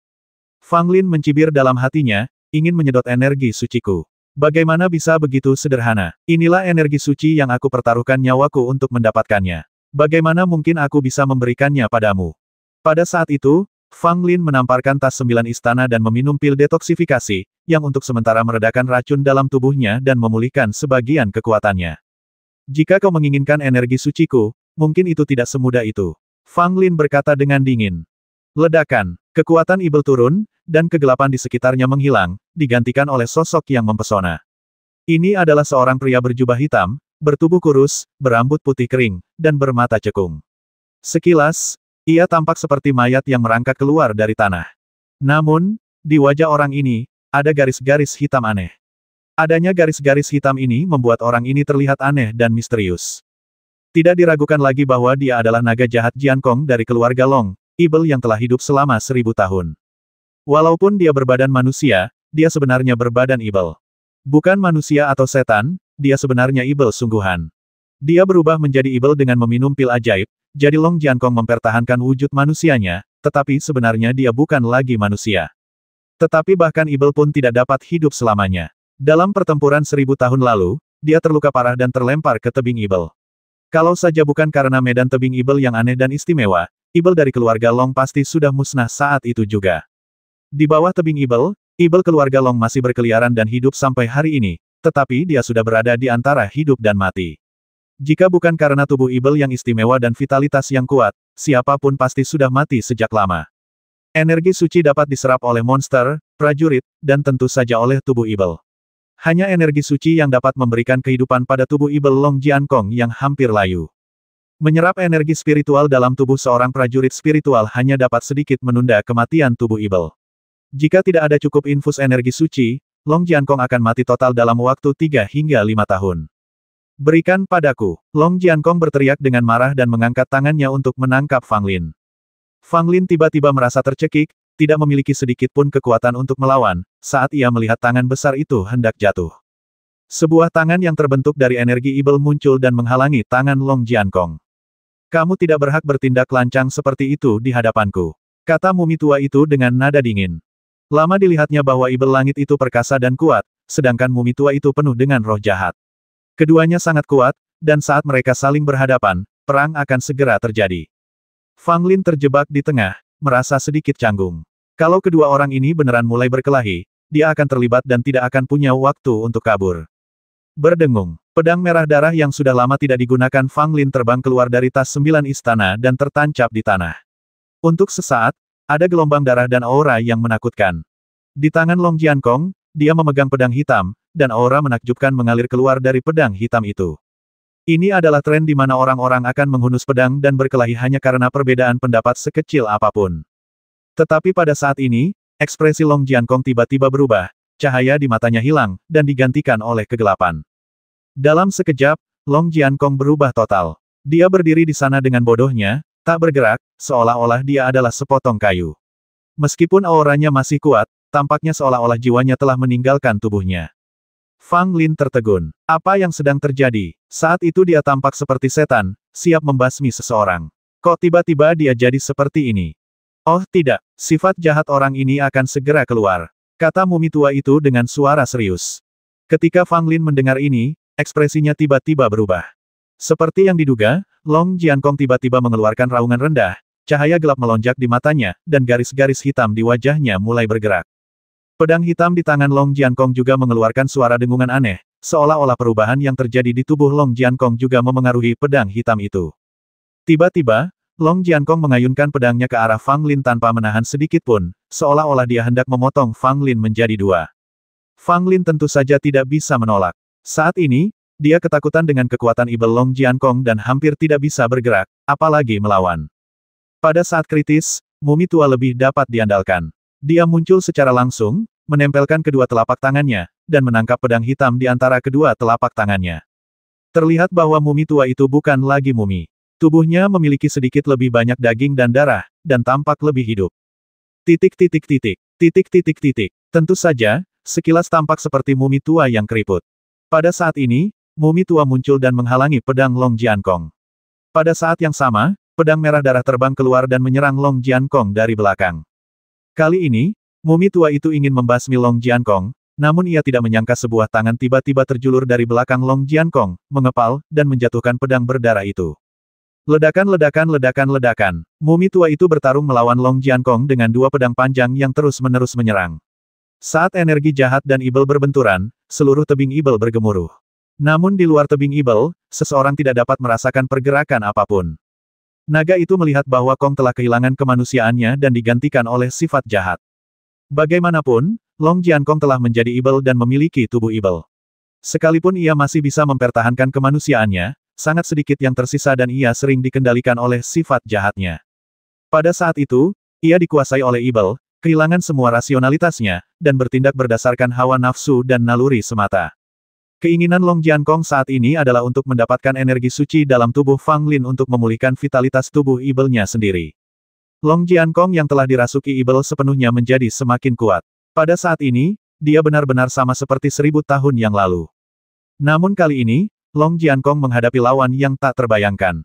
Fang Lin mencibir dalam hatinya, ingin menyedot energi suciku. Bagaimana bisa begitu sederhana? Inilah energi suci yang aku pertaruhkan nyawaku untuk mendapatkannya. Bagaimana mungkin aku bisa memberikannya padamu? Pada saat itu, Fang Lin menamparkan tas 9 istana dan meminum pil detoksifikasi, yang untuk sementara meredakan racun dalam tubuhnya dan memulihkan sebagian kekuatannya. Jika kau menginginkan energi suciku, mungkin itu tidak semudah itu. Fang Lin berkata dengan dingin. Ledakan, kekuatan ibel turun, dan kegelapan di sekitarnya menghilang, digantikan oleh sosok yang mempesona. Ini adalah seorang pria berjubah hitam, bertubuh kurus, berambut putih kering, dan bermata cekung. Sekilas, ia tampak seperti mayat yang merangkak keluar dari tanah. Namun, di wajah orang ini, ada garis-garis hitam aneh. Adanya garis-garis hitam ini membuat orang ini terlihat aneh dan misterius. Tidak diragukan lagi bahwa dia adalah naga jahat Jiankong dari keluarga Long, ibel yang telah hidup selama 1000 tahun. Walaupun dia berbadan manusia, dia sebenarnya berbadan ibel. Bukan manusia atau setan, dia sebenarnya ibel sungguhan. Dia berubah menjadi ibel dengan meminum pil ajaib, jadi Long Jiankong mempertahankan wujud manusianya, tetapi sebenarnya dia bukan lagi manusia. Tetapi bahkan ibel pun tidak dapat hidup selamanya. Dalam pertempuran 1000 tahun lalu, dia terluka parah dan terlempar ke tebing ibel. Kalau saja bukan karena medan tebing ibel yang aneh dan istimewa, ibel dari keluarga Long pasti sudah musnah saat itu juga. Di bawah tebing ibel keluarga Long masih berkeliaran dan hidup sampai hari ini, tetapi dia sudah berada di antara hidup dan mati. Jika bukan karena tubuh ibel yang istimewa dan vitalitas yang kuat, siapapun pasti sudah mati sejak lama. Energi suci dapat diserap oleh monster, prajurit, dan tentu saja oleh tubuh ibel. Hanya energi suci yang dapat memberikan kehidupan pada tubuh ibel Long Jiankong yang hampir layu. Menyerap energi spiritual dalam tubuh seorang prajurit spiritual hanya dapat sedikit menunda kematian tubuh ibel. Jika tidak ada cukup infus energi suci, Long Jiankong akan mati total dalam waktu 3 hingga 5 tahun. Berikan padaku. Long Jiankong berteriak dengan marah dan mengangkat tangannya untuk menangkap Fang Lin. Fang Lin tiba-tiba merasa tercekik, tidak memiliki sedikit pun kekuatan untuk melawan, saat ia melihat tangan besar itu hendak jatuh. Sebuah tangan yang terbentuk dari energi ibel muncul dan menghalangi tangan Long Jiankong. Kamu tidak berhak bertindak lancang seperti itu di hadapanku, kata mumi tua itu dengan nada dingin. Lama dilihatnya bahwa ibel langit itu perkasa dan kuat, sedangkan mumi tua itu penuh dengan roh jahat. Keduanya sangat kuat, dan saat mereka saling berhadapan, perang akan segera terjadi. Fang Lin terjebak di tengah, merasa sedikit canggung. Kalau kedua orang ini beneran mulai berkelahi, dia akan terlibat dan tidak akan punya waktu untuk kabur. Berdengung, pedang merah darah yang sudah lama tidak digunakan Fang Lin terbang keluar dari tas 9 istana dan tertancap di tanah. Untuk sesaat, ada gelombang darah dan aura yang menakutkan. Di tangan Long Jiankong, dia memegang pedang hitam, dan aura menakjubkan mengalir keluar dari pedang hitam itu. Ini adalah tren di mana orang-orang akan menghunus pedang dan berkelahi hanya karena perbedaan pendapat sekecil apapun. Tetapi pada saat ini, ekspresi Long Jiankong tiba-tiba berubah, cahaya di matanya hilang, dan digantikan oleh kegelapan. Dalam sekejap, Long Jiankong berubah total. Dia berdiri di sana dengan bodohnya, tak bergerak, seolah-olah dia adalah sepotong kayu. Meskipun auranya masih kuat, tampaknya seolah-olah jiwanya telah meninggalkan tubuhnya. Fang Lin tertegun. Apa yang sedang terjadi? Saat itu dia tampak seperti setan, siap membasmi seseorang. Kok tiba-tiba dia jadi seperti ini? Oh tidak, sifat jahat orang ini akan segera keluar, kata mumi tua itu dengan suara serius. Ketika Fang Lin mendengar ini, ekspresinya tiba-tiba berubah. Seperti yang diduga, Long Jiankong tiba-tiba mengeluarkan raungan rendah, cahaya gelap melonjak di matanya, dan garis-garis hitam di wajahnya mulai bergerak. Pedang hitam di tangan Long Jiankong juga mengeluarkan suara dengungan aneh, seolah-olah perubahan yang terjadi di tubuh Long Jiankong juga memengaruhi pedang hitam itu. Tiba-tiba, Long Jiankong mengayunkan pedangnya ke arah Fang Lin tanpa menahan sedikit pun, seolah-olah dia hendak memotong Fang Lin menjadi dua. Fang Lin tentu saja tidak bisa menolak. Saat ini, dia ketakutan dengan kekuatan ibel Long Jiankong dan hampir tidak bisa bergerak, apalagi melawan. Pada saat kritis, mumi tua lebih dapat diandalkan. Dia muncul secara langsung, menempelkan kedua telapak tangannya, dan menangkap pedang hitam di antara kedua telapak tangannya. Terlihat bahwa mumi tua itu bukan lagi mumi. Tubuhnya memiliki sedikit lebih banyak daging dan darah, dan tampak lebih hidup. Tentu saja, sekilas tampak seperti mumi tua yang keriput. Pada saat ini, mumi tua muncul dan menghalangi pedang Long Jiankong. Pada saat yang sama, pedang merah darah terbang keluar dan menyerang Long Jiankong dari belakang. Kali ini, mumi tua itu ingin membasmi Long Jiankong, Namun ia tidak menyangka sebuah tangan tiba-tiba terjulur dari belakang Long Jiankong, mengepal, dan menjatuhkan pedang berdarah itu. Ledakan, ledakan, ledakan, ledakan. Mumi tua itu bertarung melawan Long Jiankong dengan dua pedang panjang yang terus-menerus menyerang. Saat energi jahat dan ibel berbenturan, seluruh tebing ibel bergemuruh. Namun di luar tebing ibel, seseorang tidak dapat merasakan pergerakan apapun. Naga itu melihat bahwa Kong telah kehilangan kemanusiaannya dan digantikan oleh sifat jahat. Bagaimanapun, Long Jiankong telah menjadi ibel dan memiliki tubuh ibel. Sekalipun ia masih bisa mempertahankan kemanusiaannya, sangat sedikit yang tersisa dan ia sering dikendalikan oleh sifat jahatnya. Pada saat itu, ia dikuasai oleh ibel, kehilangan semua rasionalitasnya, dan bertindak berdasarkan hawa nafsu dan naluri semata. Keinginan Long Jiankong saat ini adalah untuk mendapatkan energi suci dalam tubuh Fang Lin untuk memulihkan vitalitas tubuh ibelnya sendiri. Long Jiankong yang telah dirasuki ibel sepenuhnya menjadi semakin kuat. Pada saat ini, dia benar-benar sama seperti 1000 tahun yang lalu. Namun kali ini, Long Jiankong menghadapi lawan yang tak terbayangkan.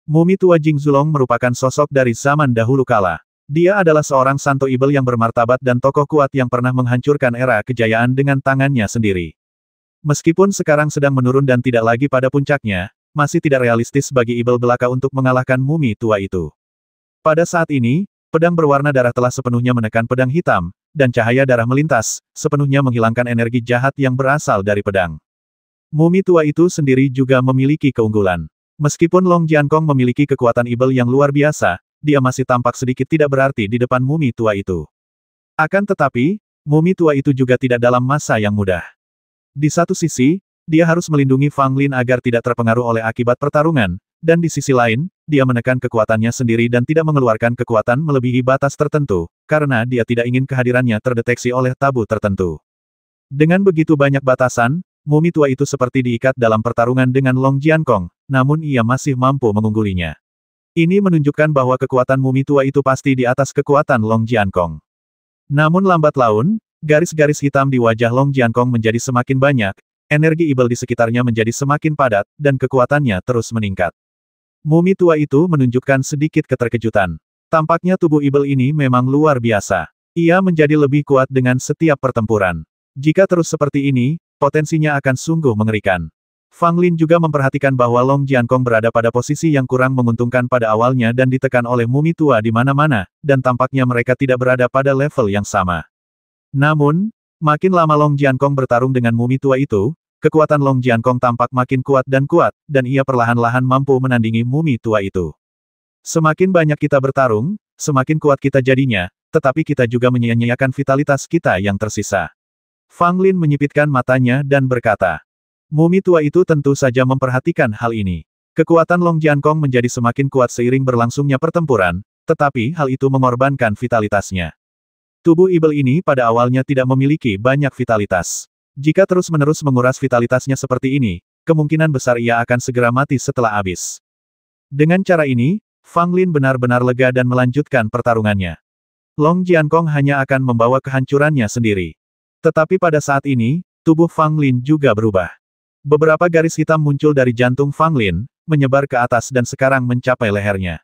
Mumi tua Jing Zulong merupakan sosok dari zaman dahulu kala. Dia adalah seorang santo ibel yang bermartabat dan tokoh kuat yang pernah menghancurkan era kejayaan dengan tangannya sendiri. Meskipun sekarang sedang menurun dan tidak lagi pada puncaknya, masih tidak realistis bagi ibel belaka untuk mengalahkan mumi tua itu. Pada saat ini, pedang berwarna darah telah sepenuhnya menekan pedang hitam, dan cahaya darah melintas, sepenuhnya menghilangkan energi jahat yang berasal dari pedang. Mumi tua itu sendiri juga memiliki keunggulan. Meskipun Long Jiankong memiliki kekuatan ibel yang luar biasa, dia masih tampak sedikit tidak berarti di depan mumi tua itu. Akan tetapi, mumi tua itu juga tidak dalam masa yang mudah. Di satu sisi, dia harus melindungi Fang Lin agar tidak terpengaruh oleh akibat pertarungan, dan di sisi lain, dia menekan kekuatannya sendiri dan tidak mengeluarkan kekuatan melebihi batas tertentu, karena dia tidak ingin kehadirannya terdeteksi oleh tabu tertentu. Dengan begitu banyak batasan, mumi tua itu seperti diikat dalam pertarungan dengan Long Jiankong, namun ia masih mampu mengunggulinya. Ini menunjukkan bahwa kekuatan mumi tua itu pasti di atas kekuatan Long Jiankong. Namun lambat laun, garis-garis hitam di wajah Long Jiankong menjadi semakin banyak, energi ibel di sekitarnya menjadi semakin padat, dan kekuatannya terus meningkat. Mumi tua itu menunjukkan sedikit keterkejutan. Tampaknya tubuh ibel ini memang luar biasa. Ia menjadi lebih kuat dengan setiap pertempuran. Jika terus seperti ini, potensinya akan sungguh mengerikan. Fang Lin juga memperhatikan bahwa Long Jiankong berada pada posisi yang kurang menguntungkan pada awalnya dan ditekan oleh mumi tua di mana-mana, dan tampaknya mereka tidak berada pada level yang sama. Namun, makin lama Long Jiankong bertarung dengan mumi tua itu, kekuatan Long Jiankong tampak makin kuat, dan ia perlahan-lahan mampu menandingi mumi tua itu. Semakin banyak kita bertarung, semakin kuat kita jadinya, tetapi kita juga menyia-nyiakan vitalitas kita yang tersisa. Fang Lin menyipitkan matanya dan berkata, mumi tua itu tentu saja memperhatikan hal ini. Kekuatan Long Jiankong menjadi semakin kuat seiring berlangsungnya pertempuran, tetapi hal itu mengorbankan vitalitasnya. Tubuh ibel ini pada awalnya tidak memiliki banyak vitalitas. Jika terus-menerus menguras vitalitasnya seperti ini, kemungkinan besar ia akan segera mati setelah habis. Dengan cara ini, Fang Lin benar-benar lega dan melanjutkan pertarungannya. Long Jiankong hanya akan membawa kehancurannya sendiri. Tetapi pada saat ini, tubuh Fang Lin juga berubah. Beberapa garis hitam muncul dari jantung Fang Lin, menyebar ke atas dan sekarang mencapai lehernya.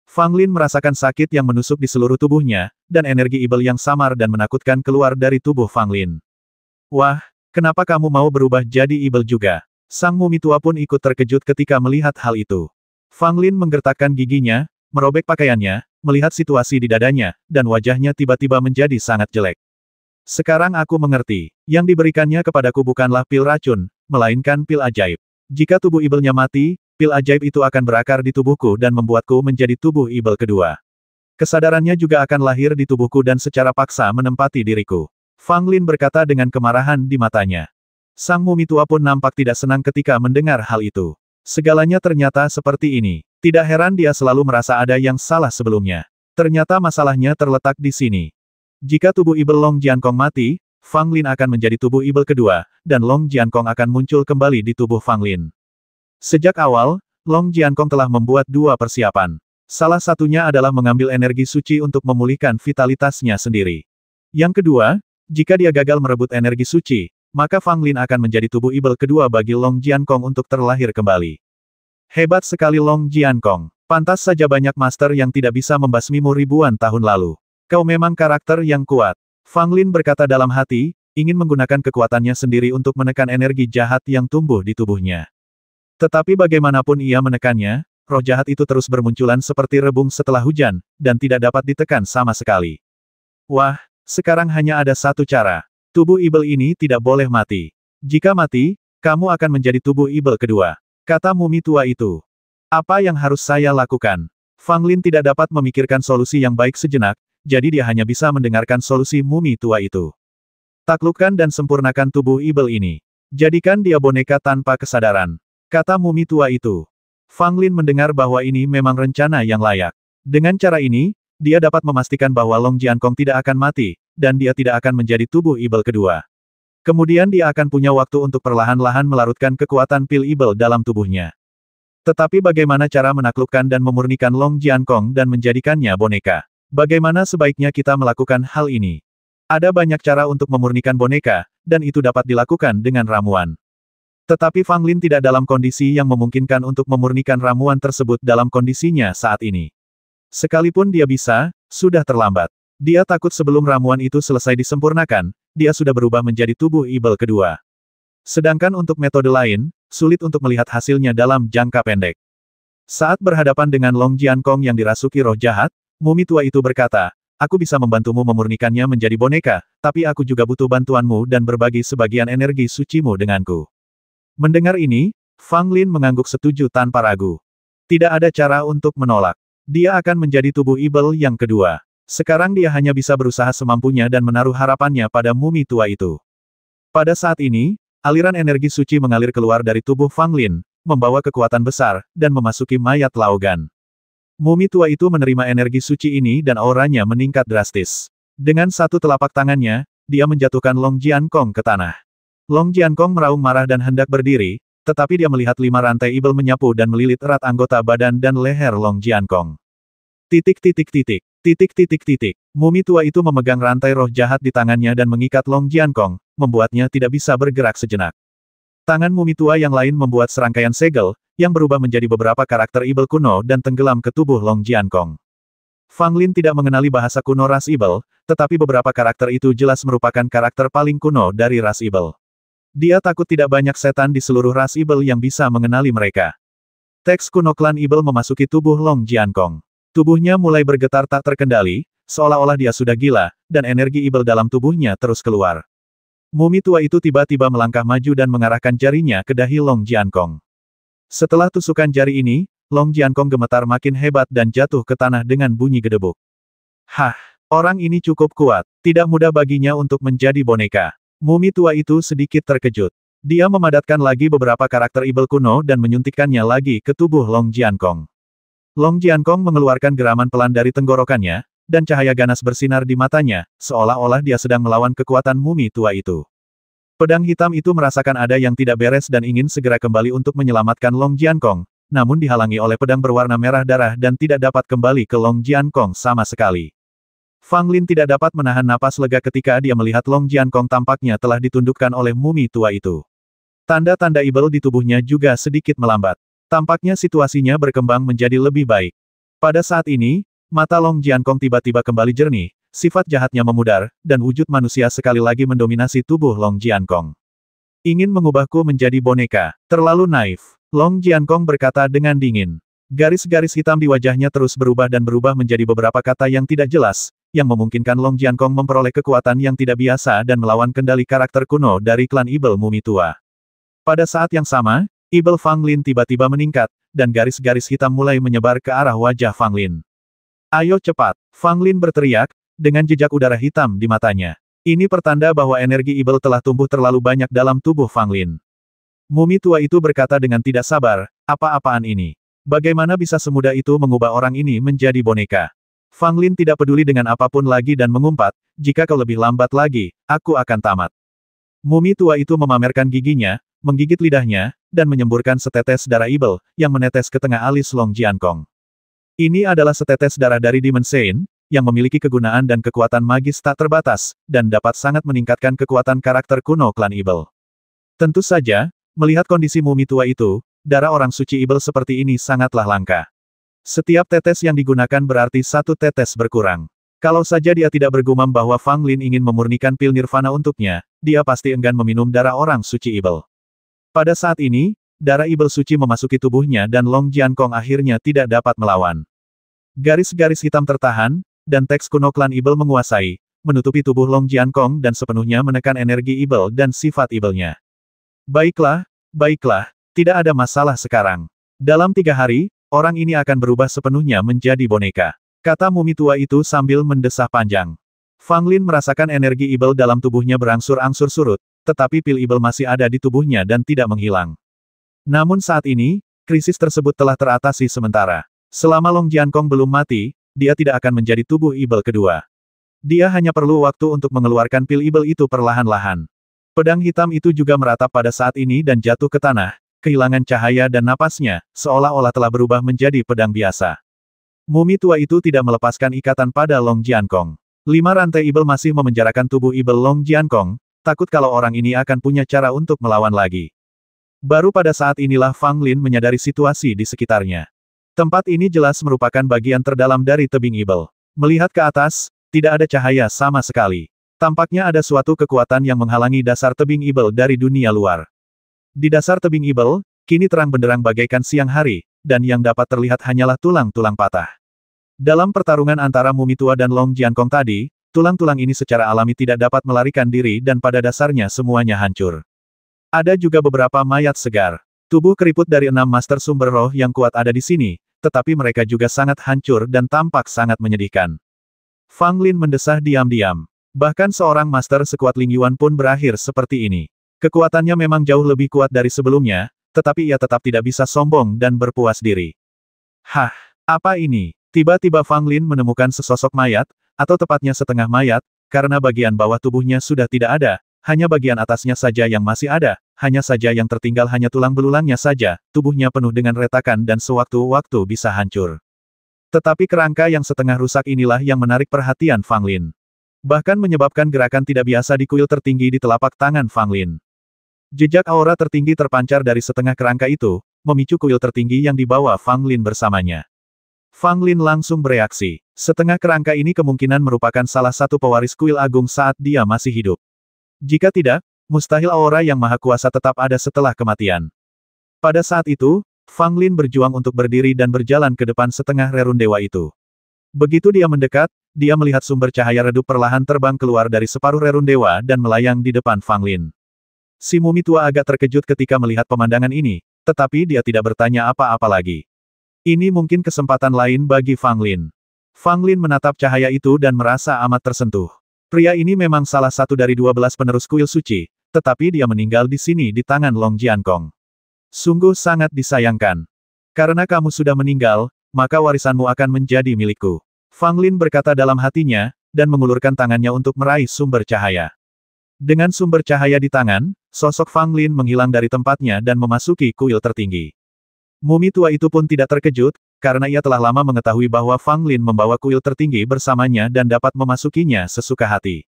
Fang Lin merasakan sakit yang menusuk di seluruh tubuhnya, dan energi ibel yang samar dan menakutkan keluar dari tubuh Fang Lin. Wah, kenapa kamu mau berubah jadi ibel juga? Sang mumi tua pun ikut terkejut ketika melihat hal itu. Fang Lin menggertakkan giginya, merobek pakaiannya, melihat situasi di dadanya, dan wajahnya tiba-tiba menjadi sangat jelek. Sekarang aku mengerti, yang diberikannya kepadaku bukanlah pil racun, melainkan pil ajaib. Jika tubuh ibelnya mati, pil ajaib itu akan berakar di tubuhku dan membuatku menjadi tubuh ibel kedua. Kesadarannya juga akan lahir di tubuhku dan secara paksa menempati diriku. Fang Lin berkata dengan kemarahan di matanya. Sang mumi tua pun nampak tidak senang ketika mendengar hal itu. Segalanya ternyata seperti ini. Tidak heran dia selalu merasa ada yang salah sebelumnya. Ternyata masalahnya terletak di sini. Jika tubuh ibel Long Jiankong mati, Fang Lin akan menjadi tubuh ibel kedua, dan Long Jiankong akan muncul kembali di tubuh Fang Lin. Sejak awal, Long Jiankong telah membuat dua persiapan. Salah satunya adalah mengambil energi suci untuk memulihkan vitalitasnya sendiri. Yang kedua, jika dia gagal merebut energi suci, maka Fang Lin akan menjadi tubuh ibel kedua bagi Long Jiankong untuk terlahir kembali. Hebat sekali Long Jiankong. Pantas saja banyak master yang tidak bisa membasmimu ribuan tahun lalu. Kau memang karakter yang kuat. Fang Lin berkata dalam hati, ingin menggunakan kekuatannya sendiri untuk menekan energi jahat yang tumbuh di tubuhnya. Tetapi bagaimanapun ia menekannya, roh jahat itu terus bermunculan seperti rebung setelah hujan, dan tidak dapat ditekan sama sekali. Wah, sekarang hanya ada satu cara. Tubuh ibel ini tidak boleh mati. Jika mati, kamu akan menjadi tubuh ibel kedua, kata mumi tua itu. Apa yang harus saya lakukan? Fang Lin tidak dapat memikirkan solusi yang baik sejenak, jadi dia hanya bisa mendengarkan solusi mumi tua itu. Taklukkan dan sempurnakan tubuh ibel ini. Jadikan dia boneka tanpa kesadaran, kata mumi tua itu. Fang Lin mendengar bahwa ini memang rencana yang layak. Dengan cara ini, dia dapat memastikan bahwa Long Jiankong tidak akan mati, dan dia tidak akan menjadi tubuh ibel kedua. Kemudian dia akan punya waktu untuk perlahan-lahan melarutkan kekuatan pil ibel dalam tubuhnya. Tetapi bagaimana cara menaklukkan dan memurnikan Long Jiankong dan menjadikannya boneka? Bagaimana sebaiknya kita melakukan hal ini? Ada banyak cara untuk memurnikan boneka, dan itu dapat dilakukan dengan ramuan. Tetapi Fang Lin tidak dalam kondisi yang memungkinkan untuk memurnikan ramuan tersebut dalam kondisinya saat ini. Sekalipun dia bisa, sudah terlambat. Dia takut sebelum ramuan itu selesai disempurnakan, dia sudah berubah menjadi tubuh ibel kedua. Sedangkan untuk metode lain, sulit untuk melihat hasilnya dalam jangka pendek. Saat berhadapan dengan Long Jiankong yang dirasuki roh jahat, mumi tua itu berkata, aku bisa membantumu memurnikannya menjadi boneka, tapi aku juga butuh bantuanmu dan berbagi sebagian energi sucimu denganku. Mendengar ini, Fang Lin mengangguk setuju tanpa ragu. Tidak ada cara untuk menolak. Dia akan menjadi tubuh ibel yang kedua. Sekarang dia hanya bisa berusaha semampunya dan menaruh harapannya pada mumi tua itu. Pada saat ini, aliran energi suci mengalir keluar dari tubuh Fang Lin, membawa kekuatan besar, dan memasuki mayat Laogan. Mumi tua itu menerima energi suci ini dan auranya meningkat drastis. Dengan satu telapak tangannya, dia menjatuhkan Long Jiankong ke tanah. Long Jiankong meraung marah dan hendak berdiri, tetapi dia melihat 5 rantai ibel menyapu dan melilit erat anggota badan dan leher Long Jiankong. Titik. Mumi tua itu memegang rantai roh jahat di tangannya dan mengikat Long Jiankong, membuatnya tidak bisa bergerak sejenak. Tangan mumi tua yang lain membuat serangkaian segel, yang berubah menjadi beberapa karakter ibel kuno dan tenggelam ke tubuh Long Jiankong. Fang Lin tidak mengenali bahasa kuno ras ibel, tetapi beberapa karakter itu jelas merupakan karakter paling kuno dari ras ibel. Dia takut tidak banyak setan di seluruh ras ibel yang bisa mengenali mereka. Teks kuno klan ibel memasuki tubuh Long Jiankong. Tubuhnya mulai bergetar tak terkendali, seolah-olah dia sudah gila, dan energi ibel dalam tubuhnya terus keluar. Mumi tua itu tiba-tiba melangkah maju dan mengarahkan jarinya ke dahi Long Jiankong. Setelah tusukan jari ini, Long Jiankong gemetar makin hebat dan jatuh ke tanah dengan bunyi gedebuk. Hah, orang ini cukup kuat, tidak mudah baginya untuk menjadi boneka. Mumi tua itu sedikit terkejut. Dia memadatkan lagi beberapa karakter ibel kuno dan menyuntikkannya lagi ke tubuh Long Jiankong. Long Jiankong mengeluarkan geraman pelan dari tenggorokannya, dan cahaya ganas bersinar di matanya, seolah-olah dia sedang melawan kekuatan mumi tua itu. Pedang hitam itu merasakan ada yang tidak beres dan ingin segera kembali untuk menyelamatkan Long Jiankong, namun dihalangi oleh pedang berwarna merah darah dan tidak dapat kembali ke Long Jiankong sama sekali. Fang Lin tidak dapat menahan napas lega ketika dia melihat Long Jiankong tampaknya telah ditundukkan oleh mumi tua itu. Tanda-tanda ibel di tubuhnya juga sedikit melambat. Tampaknya situasinya berkembang menjadi lebih baik. Pada saat ini, mata Long Jiankong tiba-tiba kembali jernih, sifat jahatnya memudar, dan wujud manusia sekali lagi mendominasi tubuh Long Jiankong. Ingin mengubahku menjadi boneka, terlalu naif, Long Jiankong berkata dengan dingin. Garis-garis hitam di wajahnya terus berubah dan berubah menjadi beberapa kata yang tidak jelas, yang memungkinkan Long Jiankong memperoleh kekuatan yang tidak biasa dan melawan kendali karakter kuno dari klan ibel mumi tua. Pada saat yang sama, ibel Fang Lin tiba-tiba meningkat, dan garis-garis hitam mulai menyebar ke arah wajah Fang Lin. Ayo cepat, Fang Lin berteriak, dengan jejak udara hitam di matanya. Ini pertanda bahwa energi ibel telah tumbuh terlalu banyak dalam tubuh Fang Lin. Mumi tua itu berkata dengan tidak sabar, apa-apaan ini? Bagaimana bisa semudah itu mengubah orang ini menjadi boneka? Fang Lin tidak peduli dengan apapun lagi dan mengumpat, jika kau lebih lambat lagi, aku akan tamat. Mumi tua itu memamerkan giginya, menggigit lidahnya, dan menyemburkan setetes darah ibel, yang menetes ke tengah alis Long Jiankong. Ini adalah setetes darah dari Demon Sein, yang memiliki kegunaan dan kekuatan magis tak terbatas, dan dapat sangat meningkatkan kekuatan karakter kuno klan ibel. Tentu saja, melihat kondisi mumi tua itu, darah orang suci ibel seperti ini sangatlah langka. Setiap tetes yang digunakan berarti satu tetes berkurang. Kalau saja dia tidak bergumam bahwa Fang Lin ingin memurnikan pil nirvana untuknya, dia pasti enggan meminum darah orang suci ibel. Pada saat ini, darah ibel suci memasuki tubuhnya dan Long Jiankong akhirnya tidak dapat melawan. Garis-garis hitam tertahan, dan teks kuno klan ibel menguasai, menutupi tubuh Long Jiankong dan sepenuhnya menekan energi ibel dan sifat ibelnya. Baiklah, baiklah, tidak ada masalah sekarang. Dalam 3 hari, orang ini akan berubah sepenuhnya menjadi boneka. Kata mumi tua itu sambil mendesah panjang. Fang Lin merasakan energi ibel dalam tubuhnya berangsur-angsur surut, tetapi pil ibel masih ada di tubuhnya dan tidak menghilang. Namun saat ini, krisis tersebut telah teratasi sementara. Selama Long Jiankong belum mati, dia tidak akan menjadi tubuh ibel kedua. Dia hanya perlu waktu untuk mengeluarkan pil ibel itu perlahan-lahan. Pedang hitam itu juga meratap pada saat ini dan jatuh ke tanah, kehilangan cahaya dan napasnya, seolah-olah telah berubah menjadi pedang biasa. Mumi tua itu tidak melepaskan ikatan pada Long Jiankong. 5 rantai ibel masih memenjarakan tubuh ibel Long Jiankong, takut kalau orang ini akan punya cara untuk melawan lagi. Baru pada saat inilah Fang Lin menyadari situasi di sekitarnya. Tempat ini jelas merupakan bagian terdalam dari tebing ibel. Melihat ke atas, tidak ada cahaya sama sekali. Tampaknya ada suatu kekuatan yang menghalangi dasar tebing ibel dari dunia luar. Di dasar tebing ibel, kini terang benderang bagaikan siang hari, dan yang dapat terlihat hanyalah tulang-tulang patah. Dalam pertarungan antara mumi tua dan Long Jiankong tadi, tulang-tulang ini secara alami tidak dapat melarikan diri dan pada dasarnya semuanya hancur. Ada juga beberapa mayat segar. Tubuh keriput dari 6 master sumber roh yang kuat ada di sini, tetapi mereka juga sangat hancur dan tampak sangat menyedihkan. Fang Lin mendesah diam-diam. Bahkan seorang master sekuat Ling Yuan pun berakhir seperti ini. Kekuatannya memang jauh lebih kuat dari sebelumnya, tetapi ia tetap tidak bisa sombong dan berpuas diri. Hah, apa ini? Tiba-tiba Fang Lin menemukan sesosok mayat, atau tepatnya setengah mayat, karena bagian bawah tubuhnya sudah tidak ada, hanya bagian atasnya saja yang masih ada, hanya saja yang tertinggal hanya tulang belulangnya saja, tubuhnya penuh dengan retakan dan sewaktu-waktu bisa hancur. Tetapi kerangka yang setengah rusak inilah yang menarik perhatian Fang Lin. Bahkan menyebabkan gerakan tidak biasa di kuil tertinggi di telapak tangan Fang Lin. Jejak aura tertinggi terpancar dari setengah kerangka itu, memicu kuil tertinggi yang dibawa Fang Lin bersamanya. Fang Lin langsung bereaksi. Setengah kerangka ini kemungkinan merupakan salah satu pewaris kuil agung saat dia masih hidup. Jika tidak, mustahil aura yang maha kuasa tetap ada setelah kematian. Pada saat itu, Fang Lin berjuang untuk berdiri dan berjalan ke depan setengah rerun dewa itu. Begitu dia mendekat, dia melihat sumber cahaya redup perlahan terbang keluar dari separuh rerun dewa dan melayang di depan Fang Lin. Si mumi tua agak terkejut ketika melihat pemandangan ini, tetapi dia tidak bertanya apa-apa lagi. Ini mungkin kesempatan lain bagi Fang Lin. Fang Lin menatap cahaya itu dan merasa amat tersentuh. Pria ini memang salah satu dari 12 penerus kuil suci, tetapi dia meninggal di sini di tangan Long Jiankong. Sungguh sangat disayangkan. Karena kamu sudah meninggal, maka warisanmu akan menjadi milikku. Fang Lin berkata dalam hatinya, dan mengulurkan tangannya untuk meraih sumber cahaya. Dengan sumber cahaya di tangan, sosok Fang Lin menghilang dari tempatnya dan memasuki kuil tertinggi. Mumi tua itu pun tidak terkejut, karena ia telah lama mengetahui bahwa Fang Lin membawa kuil tertinggi bersamanya dan dapat memasukinya sesuka hati.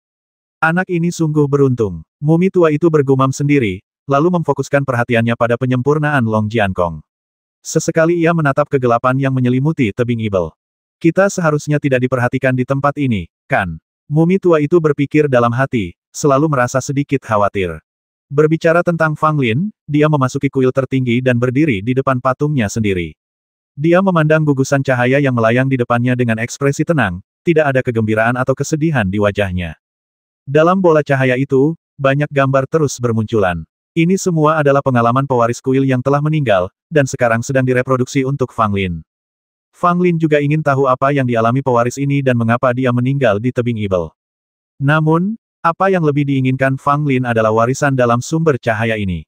Anak ini sungguh beruntung. Mumi tua itu bergumam sendiri, lalu memfokuskan perhatiannya pada penyempurnaan Long Jiankong. Sesekali ia menatap kegelapan yang menyelimuti tebing ibel. Kita seharusnya tidak diperhatikan di tempat ini, kan? Mumi tua itu berpikir dalam hati, selalu merasa sedikit khawatir. Berbicara tentang Fang Lin, dia memasuki kuil tertinggi dan berdiri di depan patungnya sendiri. Dia memandang gugusan cahaya yang melayang di depannya dengan ekspresi tenang, tidak ada kegembiraan atau kesedihan di wajahnya. Dalam bola cahaya itu, banyak gambar terus bermunculan. Ini semua adalah pengalaman pewaris kuil yang telah meninggal, dan sekarang sedang direproduksi untuk Fang Lin. Fang Lin juga ingin tahu apa yang dialami pewaris ini dan mengapa dia meninggal di tebing ibel. Namun, apa yang lebih diinginkan Fang Lin adalah warisan dalam sumber cahaya ini.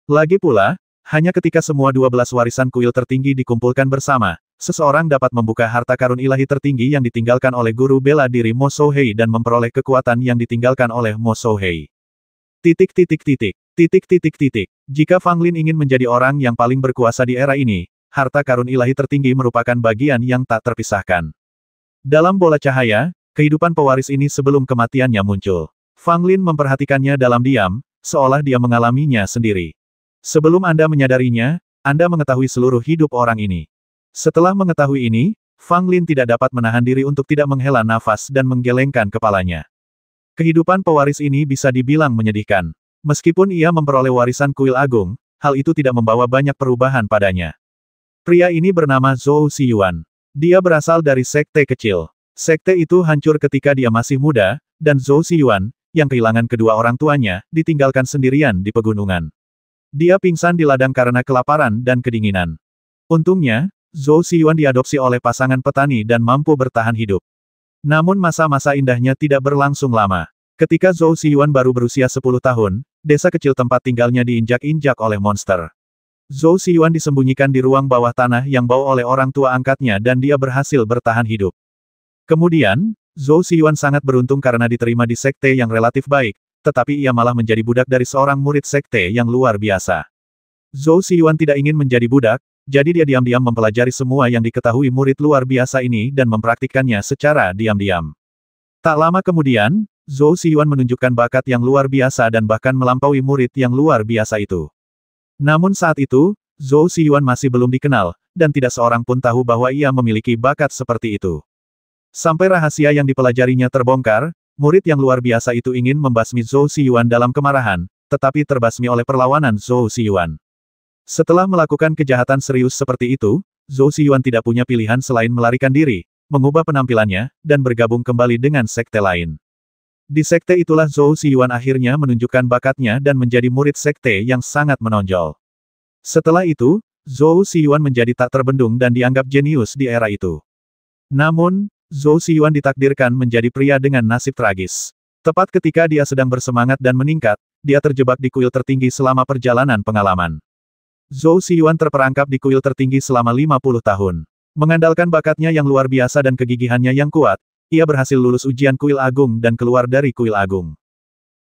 Lagi pula, hanya ketika semua 12 warisan kuil tertinggi dikumpulkan bersama, seseorang dapat membuka harta karun ilahi tertinggi yang ditinggalkan oleh guru bela diri Mo Souhei dan memperoleh kekuatan yang ditinggalkan oleh Mo Souhei. Jika Fang Lin ingin menjadi orang yang paling berkuasa di era ini, harta karun ilahi tertinggi merupakan bagian yang tak terpisahkan. Dalam bola cahaya, kehidupan pewaris ini sebelum kematiannya muncul. Fang Lin memperhatikannya dalam diam, seolah dia mengalaminya sendiri. Sebelum Anda menyadarinya, Anda mengetahui seluruh hidup orang ini. Setelah mengetahui ini, Fang Lin tidak dapat menahan diri untuk tidak menghela nafas dan menggelengkan kepalanya. Kehidupan pewaris ini bisa dibilang menyedihkan. Meskipun ia memperoleh warisan kuil agung, hal itu tidak membawa banyak perubahan padanya. Pria ini bernama Zhou Xiyuan. Dia berasal dari sekte kecil. Sekte itu hancur ketika dia masih muda, dan Zhou Xiyuan, yang kehilangan kedua orang tuanya, ditinggalkan sendirian di pegunungan. Dia pingsan di ladang karena kelaparan dan kedinginan. Untungnya, Zhou Xiyuan diadopsi oleh pasangan petani dan mampu bertahan hidup. Namun masa-masa indahnya tidak berlangsung lama. Ketika Zhou Xiyuan baru berusia 10 tahun, desa kecil tempat tinggalnya diinjak-injak oleh monster. Zhou Xiyuan disembunyikan di ruang bawah tanah yang bau oleh orang tua angkatnya dan dia berhasil bertahan hidup. Kemudian, Zhou Xiyuan sangat beruntung karena diterima di sekte yang relatif baik, tetapi ia malah menjadi budak dari seorang murid sekte yang luar biasa. Zhou Xiyuan tidak ingin menjadi budak, jadi dia diam-diam mempelajari semua yang diketahui murid luar biasa ini dan mempraktikkannya secara diam-diam. Tak lama kemudian, Zhou Xiyuan menunjukkan bakat yang luar biasa dan bahkan melampaui murid yang luar biasa itu. Namun saat itu, Zhou Xiyuan masih belum dikenal, dan tidak seorang pun tahu bahwa ia memiliki bakat seperti itu. Sampai rahasia yang dipelajarinya terbongkar, murid yang luar biasa itu ingin membasmi Zhou Xiyuan dalam kemarahan, tetapi terbasmi oleh perlawanan Zhou Xiyuan. Setelah melakukan kejahatan serius seperti itu, Zhou Xiyuan tidak punya pilihan selain melarikan diri, mengubah penampilannya, dan bergabung kembali dengan sekte lain. Di sekte itulah Zhou Xiyuan akhirnya menunjukkan bakatnya dan menjadi murid sekte yang sangat menonjol. Setelah itu, Zhou Xiyuan menjadi tak terbendung dan dianggap jenius di era itu. Namun, Zhou Xiyuan ditakdirkan menjadi pria dengan nasib tragis. Tepat ketika dia sedang bersemangat dan meningkat, dia terjebak di kuil tertinggi selama perjalanan pengalaman. Zhou Xiyuan terperangkap di kuil tertinggi selama 50 tahun. Mengandalkan bakatnya yang luar biasa dan kegigihannya yang kuat, ia berhasil lulus ujian kuil agung dan keluar dari kuil agung.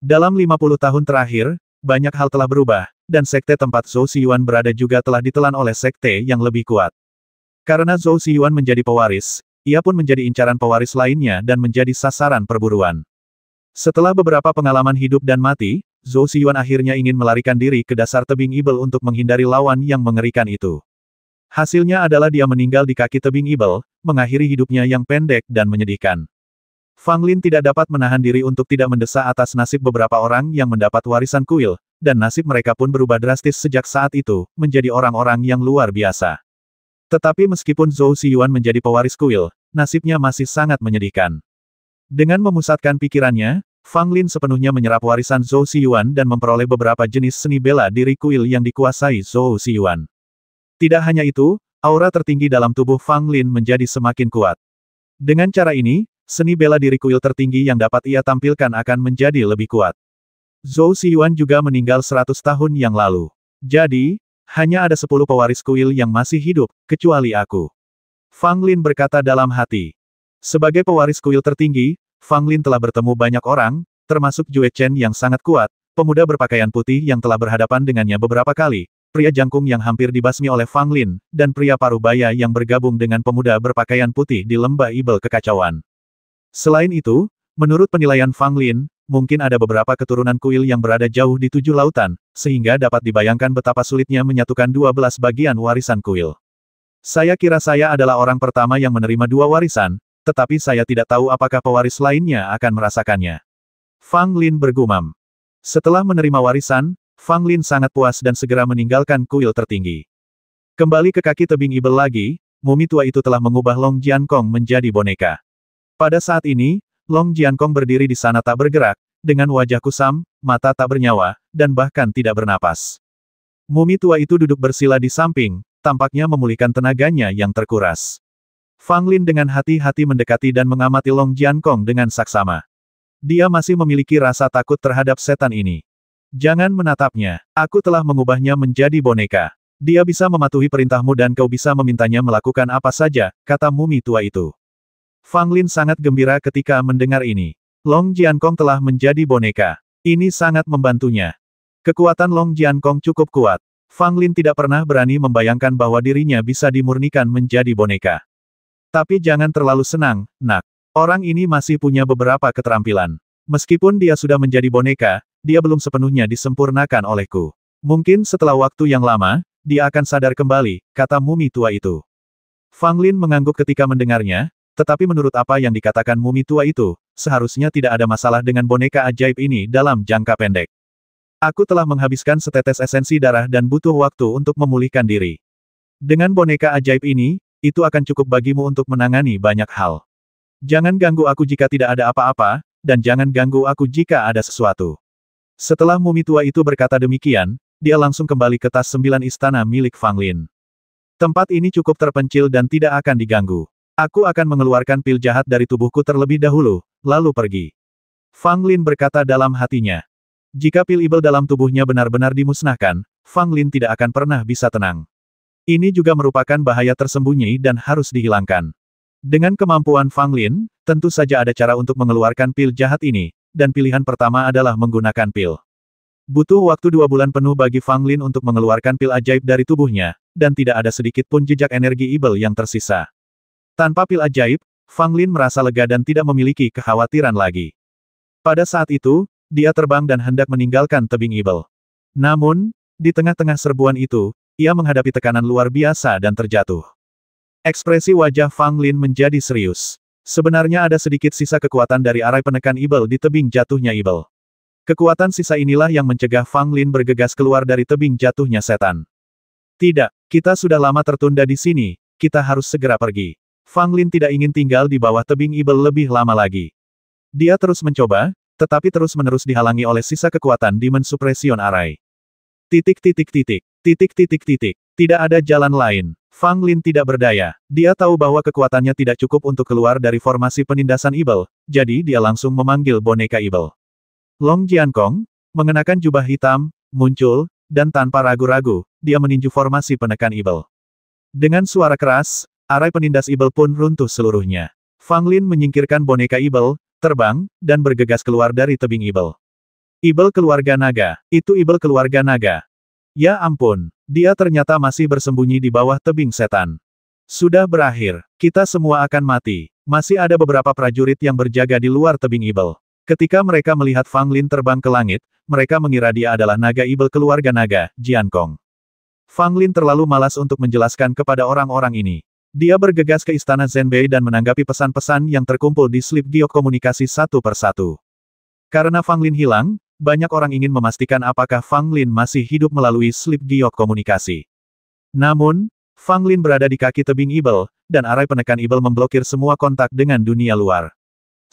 Dalam 50 tahun terakhir, banyak hal telah berubah, dan sekte tempat Zhou Xiyuan berada juga telah ditelan oleh sekte yang lebih kuat. Karena Zhou Xiyuan menjadi pewaris, ia pun menjadi incaran pewaris lainnya dan menjadi sasaran perburuan. Setelah beberapa pengalaman hidup dan mati, Zhou Xiyuan akhirnya ingin melarikan diri ke dasar tebing Ibel untuk menghindari lawan yang mengerikan itu. Hasilnya adalah dia meninggal di kaki tebing Ibel, mengakhiri hidupnya yang pendek dan menyedihkan. Fang Lin tidak dapat menahan diri untuk tidak mendesak atas nasib beberapa orang yang mendapat warisan kuil, dan nasib mereka pun berubah drastis sejak saat itu, menjadi orang-orang yang luar biasa. Tetapi meskipun Zhou Xiyuan menjadi pewaris kuil, nasibnya masih sangat menyedihkan. Dengan memusatkan pikirannya, Fang Lin sepenuhnya menyerap warisan Zhou Xiyuan dan memperoleh beberapa jenis seni bela diri kuil yang dikuasai Zhou Xiyuan. Tidak hanya itu, aura tertinggi dalam tubuh Fang Lin menjadi semakin kuat. Dengan cara ini, seni bela diri kuil tertinggi yang dapat ia tampilkan akan menjadi lebih kuat. Zhou Xiyuan juga meninggal 100 tahun yang lalu. Jadi, hanya ada 10 pewaris kuil yang masih hidup, kecuali aku. Fang Lin berkata dalam hati. Sebagai pewaris kuil tertinggi, Fang Lin telah bertemu banyak orang, termasuk Jue Chen yang sangat kuat, pemuda berpakaian putih yang telah berhadapan dengannya beberapa kali, pria jangkung yang hampir dibasmi oleh Fang Lin, dan pria parubaya yang bergabung dengan pemuda berpakaian putih di lembah Ibel kekacauan. Selain itu, menurut penilaian Fang Lin, mungkin ada beberapa keturunan kuil yang berada jauh di 7 lautan, sehingga dapat dibayangkan betapa sulitnya menyatukan 12 bagian warisan kuil. Saya kira saya adalah orang pertama yang menerima 2 warisan, tetapi saya tidak tahu apakah pewaris lainnya akan merasakannya. Fang Lin bergumam. Setelah menerima warisan, Fang Lin sangat puas dan segera meninggalkan kuil tertinggi. Kembali ke kaki tebing Ibel lagi, mumi tua itu telah mengubah Long Jiankong menjadi boneka. Pada saat ini, Long Jiankong berdiri di sana tak bergerak, dengan wajah kusam, mata tak bernyawa, dan bahkan tidak bernapas. Mumi tua itu duduk bersila di samping, tampaknya memulihkan tenaganya yang terkuras. Fang Lin dengan hati-hati mendekati dan mengamati Long Jiankong dengan saksama. Dia masih memiliki rasa takut terhadap setan ini. Jangan menatapnya. Aku telah mengubahnya menjadi boneka. Dia bisa mematuhi perintahmu dan kau bisa memintanya melakukan apa saja, kata mumi tua itu. Fang Lin sangat gembira ketika mendengar ini. Long Jiankong telah menjadi boneka. Ini sangat membantunya. Kekuatan Long Jiankong cukup kuat. Fang Lin tidak pernah berani membayangkan bahwa dirinya bisa dimurnikan menjadi boneka. Tapi jangan terlalu senang, nak. Orang ini masih punya beberapa keterampilan. Meskipun dia sudah menjadi boneka, dia belum sepenuhnya disempurnakan olehku. Mungkin setelah waktu yang lama, dia akan sadar kembali, kata mumi tua itu. Fang Lin mengangguk ketika mendengarnya, tetapi menurut apa yang dikatakan mumi tua itu, seharusnya tidak ada masalah dengan boneka ajaib ini dalam jangka pendek. Aku telah menghabiskan setetes esensi darah dan butuh waktu untuk memulihkan diri. Dengan boneka ajaib ini, itu akan cukup bagimu untuk menangani banyak hal. Jangan ganggu aku jika tidak ada apa-apa, dan jangan ganggu aku jika ada sesuatu. Setelah mumi tua itu berkata demikian, dia langsung kembali ke tas 9 istana milik Fang Lin. Tempat ini cukup terpencil dan tidak akan diganggu. Aku akan mengeluarkan pil jahat dari tubuhku terlebih dahulu, lalu pergi. Fang Lin berkata dalam hatinya. Jika pil ibel dalam tubuhnya benar-benar dimusnahkan, Fang Lin tidak akan pernah bisa tenang. Ini juga merupakan bahaya tersembunyi dan harus dihilangkan. Dengan kemampuan Fang Lin, tentu saja ada cara untuk mengeluarkan pil jahat ini, dan pilihan pertama adalah menggunakan pil. Butuh waktu 2 bulan penuh bagi Fang Lin untuk mengeluarkan pil ajaib dari tubuhnya, dan tidak ada sedikit pun jejak energi ibel yang tersisa. Tanpa pil ajaib, Fang Lin merasa lega dan tidak memiliki kekhawatiran lagi. Pada saat itu, dia terbang dan hendak meninggalkan tebing ibel. Namun, di tengah-tengah serbuan itu, ia menghadapi tekanan luar biasa dan terjatuh. Ekspresi wajah Fang Lin menjadi serius. Sebenarnya ada sedikit sisa kekuatan dari arai penekan ibel di tebing jatuhnya ibel. Kekuatan sisa inilah yang mencegah Fang Lin bergegas keluar dari tebing jatuhnya setan. Tidak, kita sudah lama tertunda di sini, kita harus segera pergi. Fang Lin tidak ingin tinggal di bawah tebing ibel lebih lama lagi. Dia terus mencoba, tetapi terus-menerus dihalangi oleh sisa kekuatan Demon Suppression Array. Tidak ada jalan lain. Fang Lin tidak berdaya. Dia tahu bahwa kekuatannya tidak cukup untuk keluar dari formasi penindasan ibel, jadi dia langsung memanggil boneka ibel. Long Jiankong, mengenakan jubah hitam, muncul, dan tanpa ragu-ragu, dia meninju formasi penekan ibel. Dengan suara keras, arai penindas ibel pun runtuh seluruhnya. Fang Lin menyingkirkan boneka ibel, terbang, dan bergegas keluar dari tebing ibel. Ibel keluarga naga, itu ibel keluarga naga. Ya ampun, dia ternyata masih bersembunyi di bawah tebing setan. Sudah berakhir, kita semua akan mati. Masih ada beberapa prajurit yang berjaga di luar tebing ibel. Ketika mereka melihat Fang Lin terbang ke langit, mereka mengira dia adalah naga ibel keluarga naga, Jiankong. Fang Lin terlalu malas untuk menjelaskan kepada orang-orang ini. Dia bergegas ke istana Zhenbei dan menanggapi pesan-pesan yang terkumpul di slip giok komunikasi satu persatu. Karena Fang Lin hilang, banyak orang ingin memastikan apakah Fang Lin masih hidup melalui slip giok komunikasi. Namun, Fang Lin berada di kaki tebing ibel, dan arai penekan ibel memblokir semua kontak dengan dunia luar.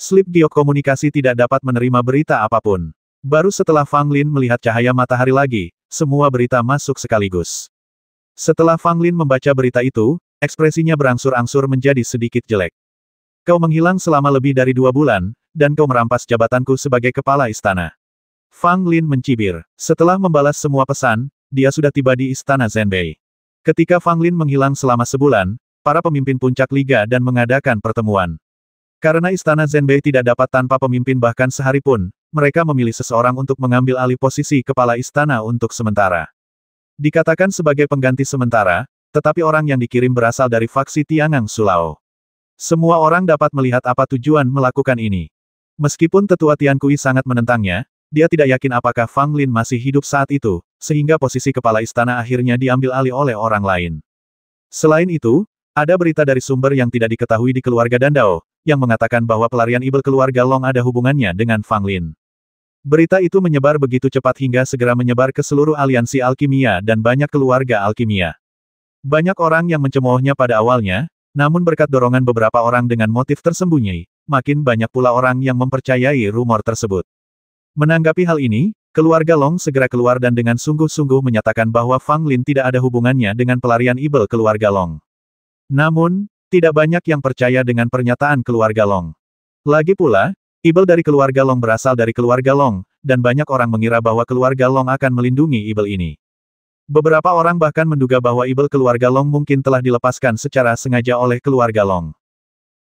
Slip giok komunikasi tidak dapat menerima berita apapun. Baru setelah Fang Lin melihat cahaya matahari lagi, semua berita masuk sekaligus. Setelah Fang Lin membaca berita itu, ekspresinya berangsur-angsur menjadi sedikit jelek. Kau menghilang selama lebih dari 2 bulan, dan kau merampas jabatanku sebagai kepala istana. Fang Lin mencibir. Setelah membalas semua pesan, dia sudah tiba di istana Zhenbei. Ketika Fang Lin menghilang selama sebulan, para pemimpin puncak liga dan mengadakan pertemuan. Karena istana Zhenbei tidak dapat tanpa pemimpin bahkan sehari pun, mereka memilih seseorang untuk mengambil alih posisi kepala istana untuk sementara. Dikatakan sebagai pengganti sementara, tetapi orang yang dikirim berasal dari faksi Tiangang Sulao. Semua orang dapat melihat apa tujuan melakukan ini. Meskipun tetua Tian Kui sangat menentangnya, dia tidak yakin apakah Fang Lin masih hidup saat itu, sehingga posisi kepala istana akhirnya diambil alih oleh orang lain. Selain itu, ada berita dari sumber yang tidak diketahui di keluarga Dandao, yang mengatakan bahwa pelarian ibel keluarga Long ada hubungannya dengan Fang Lin. Berita itu menyebar begitu cepat hingga segera menyebar ke seluruh aliansi alkimia dan banyak keluarga alkimia. Banyak orang yang mencemoohnya pada awalnya, namun berkat dorongan beberapa orang dengan motif tersembunyi, makin banyak pula orang yang mempercayai rumor tersebut. Menanggapi hal ini, keluarga Long segera keluar dan dengan sungguh-sungguh menyatakan bahwa Fang Lin tidak ada hubungannya dengan pelarian ibel keluarga Long. Namun, tidak banyak yang percaya dengan pernyataan keluarga Long. Lagi pula, ibel dari keluarga Long berasal dari keluarga Long, dan banyak orang mengira bahwa keluarga Long akan melindungi ibel ini. Beberapa orang bahkan menduga bahwa ibel keluarga Long mungkin telah dilepaskan secara sengaja oleh keluarga Long.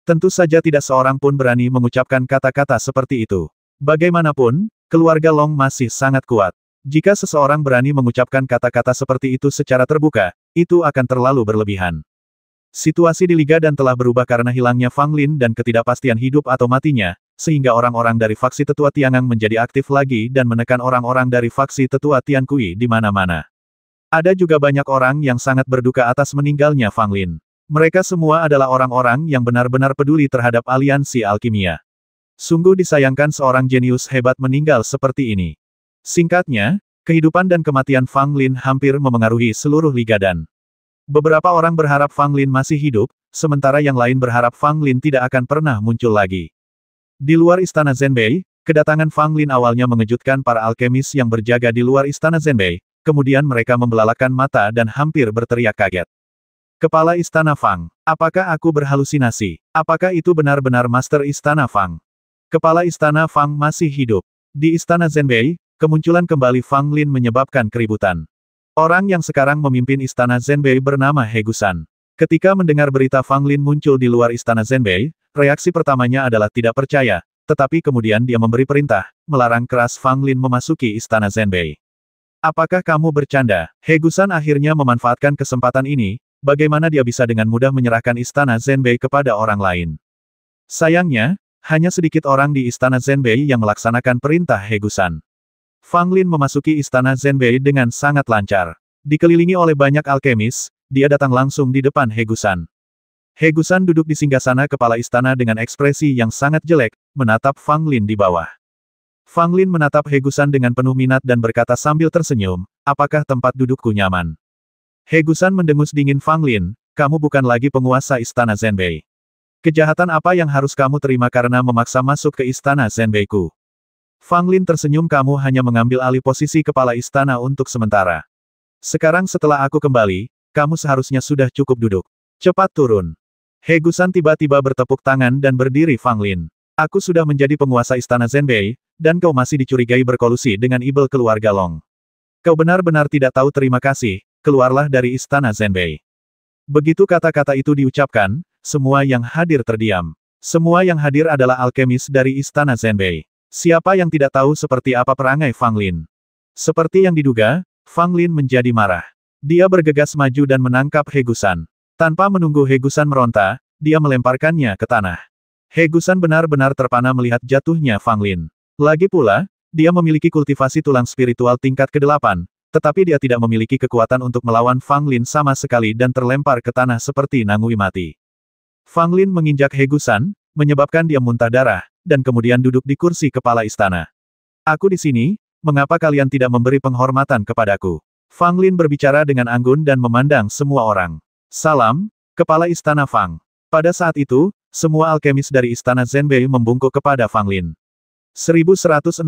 Tentu saja tidak seorang pun berani mengucapkan kata-kata seperti itu. Bagaimanapun, keluarga Long masih sangat kuat. Jika seseorang berani mengucapkan kata-kata seperti itu secara terbuka, itu akan terlalu berlebihan. Situasi di Liga Dan telah berubah karena hilangnya Fang Lin dan ketidakpastian hidup atau matinya, sehingga orang-orang dari faksi tetua Tiangang menjadi aktif lagi dan menekan orang-orang dari faksi tetua Tian Kui di mana-mana. Ada juga banyak orang yang sangat berduka atas meninggalnya Fang Lin. Mereka semua adalah orang-orang yang benar-benar peduli terhadap aliansi alkimia. Sungguh disayangkan seorang jenius hebat meninggal seperti ini. Singkatnya, kehidupan dan kematian Fang Lin hampir memengaruhi seluruh Liga Dan. Beberapa orang berharap Fang Lin masih hidup, sementara yang lain berharap Fang Lin tidak akan pernah muncul lagi. Di luar Istana Zhenbei, kedatangan Fang Lin awalnya mengejutkan para alkemis yang berjaga di luar Istana Zhenbei, kemudian mereka membelalakan mata dan hampir berteriak kaget. Kepala Istana Fang, apakah aku berhalusinasi? Apakah itu benar-benar Master Istana Fang? Kepala Istana Fang masih hidup. Di Istana Zhenbei, kemunculan kembali Fang Lin menyebabkan keributan. Orang yang sekarang memimpin Istana Zhenbei bernama He Gusan. Ketika mendengar berita Fang Lin muncul di luar Istana Zhenbei, reaksi pertamanya adalah tidak percaya, tetapi kemudian dia memberi perintah, melarang keras Fang Lin memasuki Istana Zhenbei. Apakah kamu bercanda? He Gusan akhirnya memanfaatkan kesempatan ini, bagaimana dia bisa dengan mudah menyerahkan Istana Zhenbei kepada orang lain. Sayangnya, hanya sedikit orang di Istana Zhenbei yang melaksanakan perintah He Gusan. Fang Lin memasuki Istana Zhenbei dengan sangat lancar. Dikelilingi oleh banyak alkemis, dia datang langsung di depan He Gusan. He Gusan duduk di singgasana kepala istana dengan ekspresi yang sangat jelek, menatap Fang Lin di bawah. Fang Lin menatap He Gusan dengan penuh minat dan berkata sambil tersenyum, apakah tempat dudukku nyaman? He Gusan mendengus dingin Fang Lin, kamu bukan lagi penguasa Istana Zhenbei. Kejahatan apa yang harus kamu terima karena memaksa masuk ke Istana Zhenbei-ku? Fang Lin tersenyum, kamu hanya mengambil alih posisi kepala istana untuk sementara. Sekarang setelah aku kembali, kamu seharusnya sudah cukup duduk. Cepat turun. He Gusan tiba-tiba bertepuk tangan dan berdiri. Fang Lin. Aku sudah menjadi penguasa Istana Zhenbei, dan kau masih dicurigai berkolusi dengan ibel keluarga Long. Kau benar-benar tidak tahu terima kasih, keluarlah dari Istana Zhenbei. Begitu kata-kata itu diucapkan, semua yang hadir terdiam. Semua yang hadir adalah alkemis dari Istana Zhenbei. Siapa yang tidak tahu seperti apa perangai Fang Lin? Seperti yang diduga, Fang Lin menjadi marah. Dia bergegas maju dan menangkap He Gusan. Tanpa menunggu He Gusan meronta, dia melemparkannya ke tanah. He Gusan benar-benar terpana melihat jatuhnya Fang Lin. Lagi pula, dia memiliki kultivasi tulang spiritual tingkat ke-8, tetapi dia tidak memiliki kekuatan untuk melawan Fang Lin sama sekali dan terlempar ke tanah seperti nangui mati. Fang Lin menginjak He Gusan, menyebabkan dia muntah darah, dan kemudian duduk di kursi kepala istana. Aku di sini, mengapa kalian tidak memberi penghormatan kepadaku? Fang Lin berbicara dengan anggun dan memandang semua orang. Salam, Kepala Istana Fang. Pada saat itu, semua alkemis dari Istana Zhenbei membungkuk kepada Fang Lin. 1160.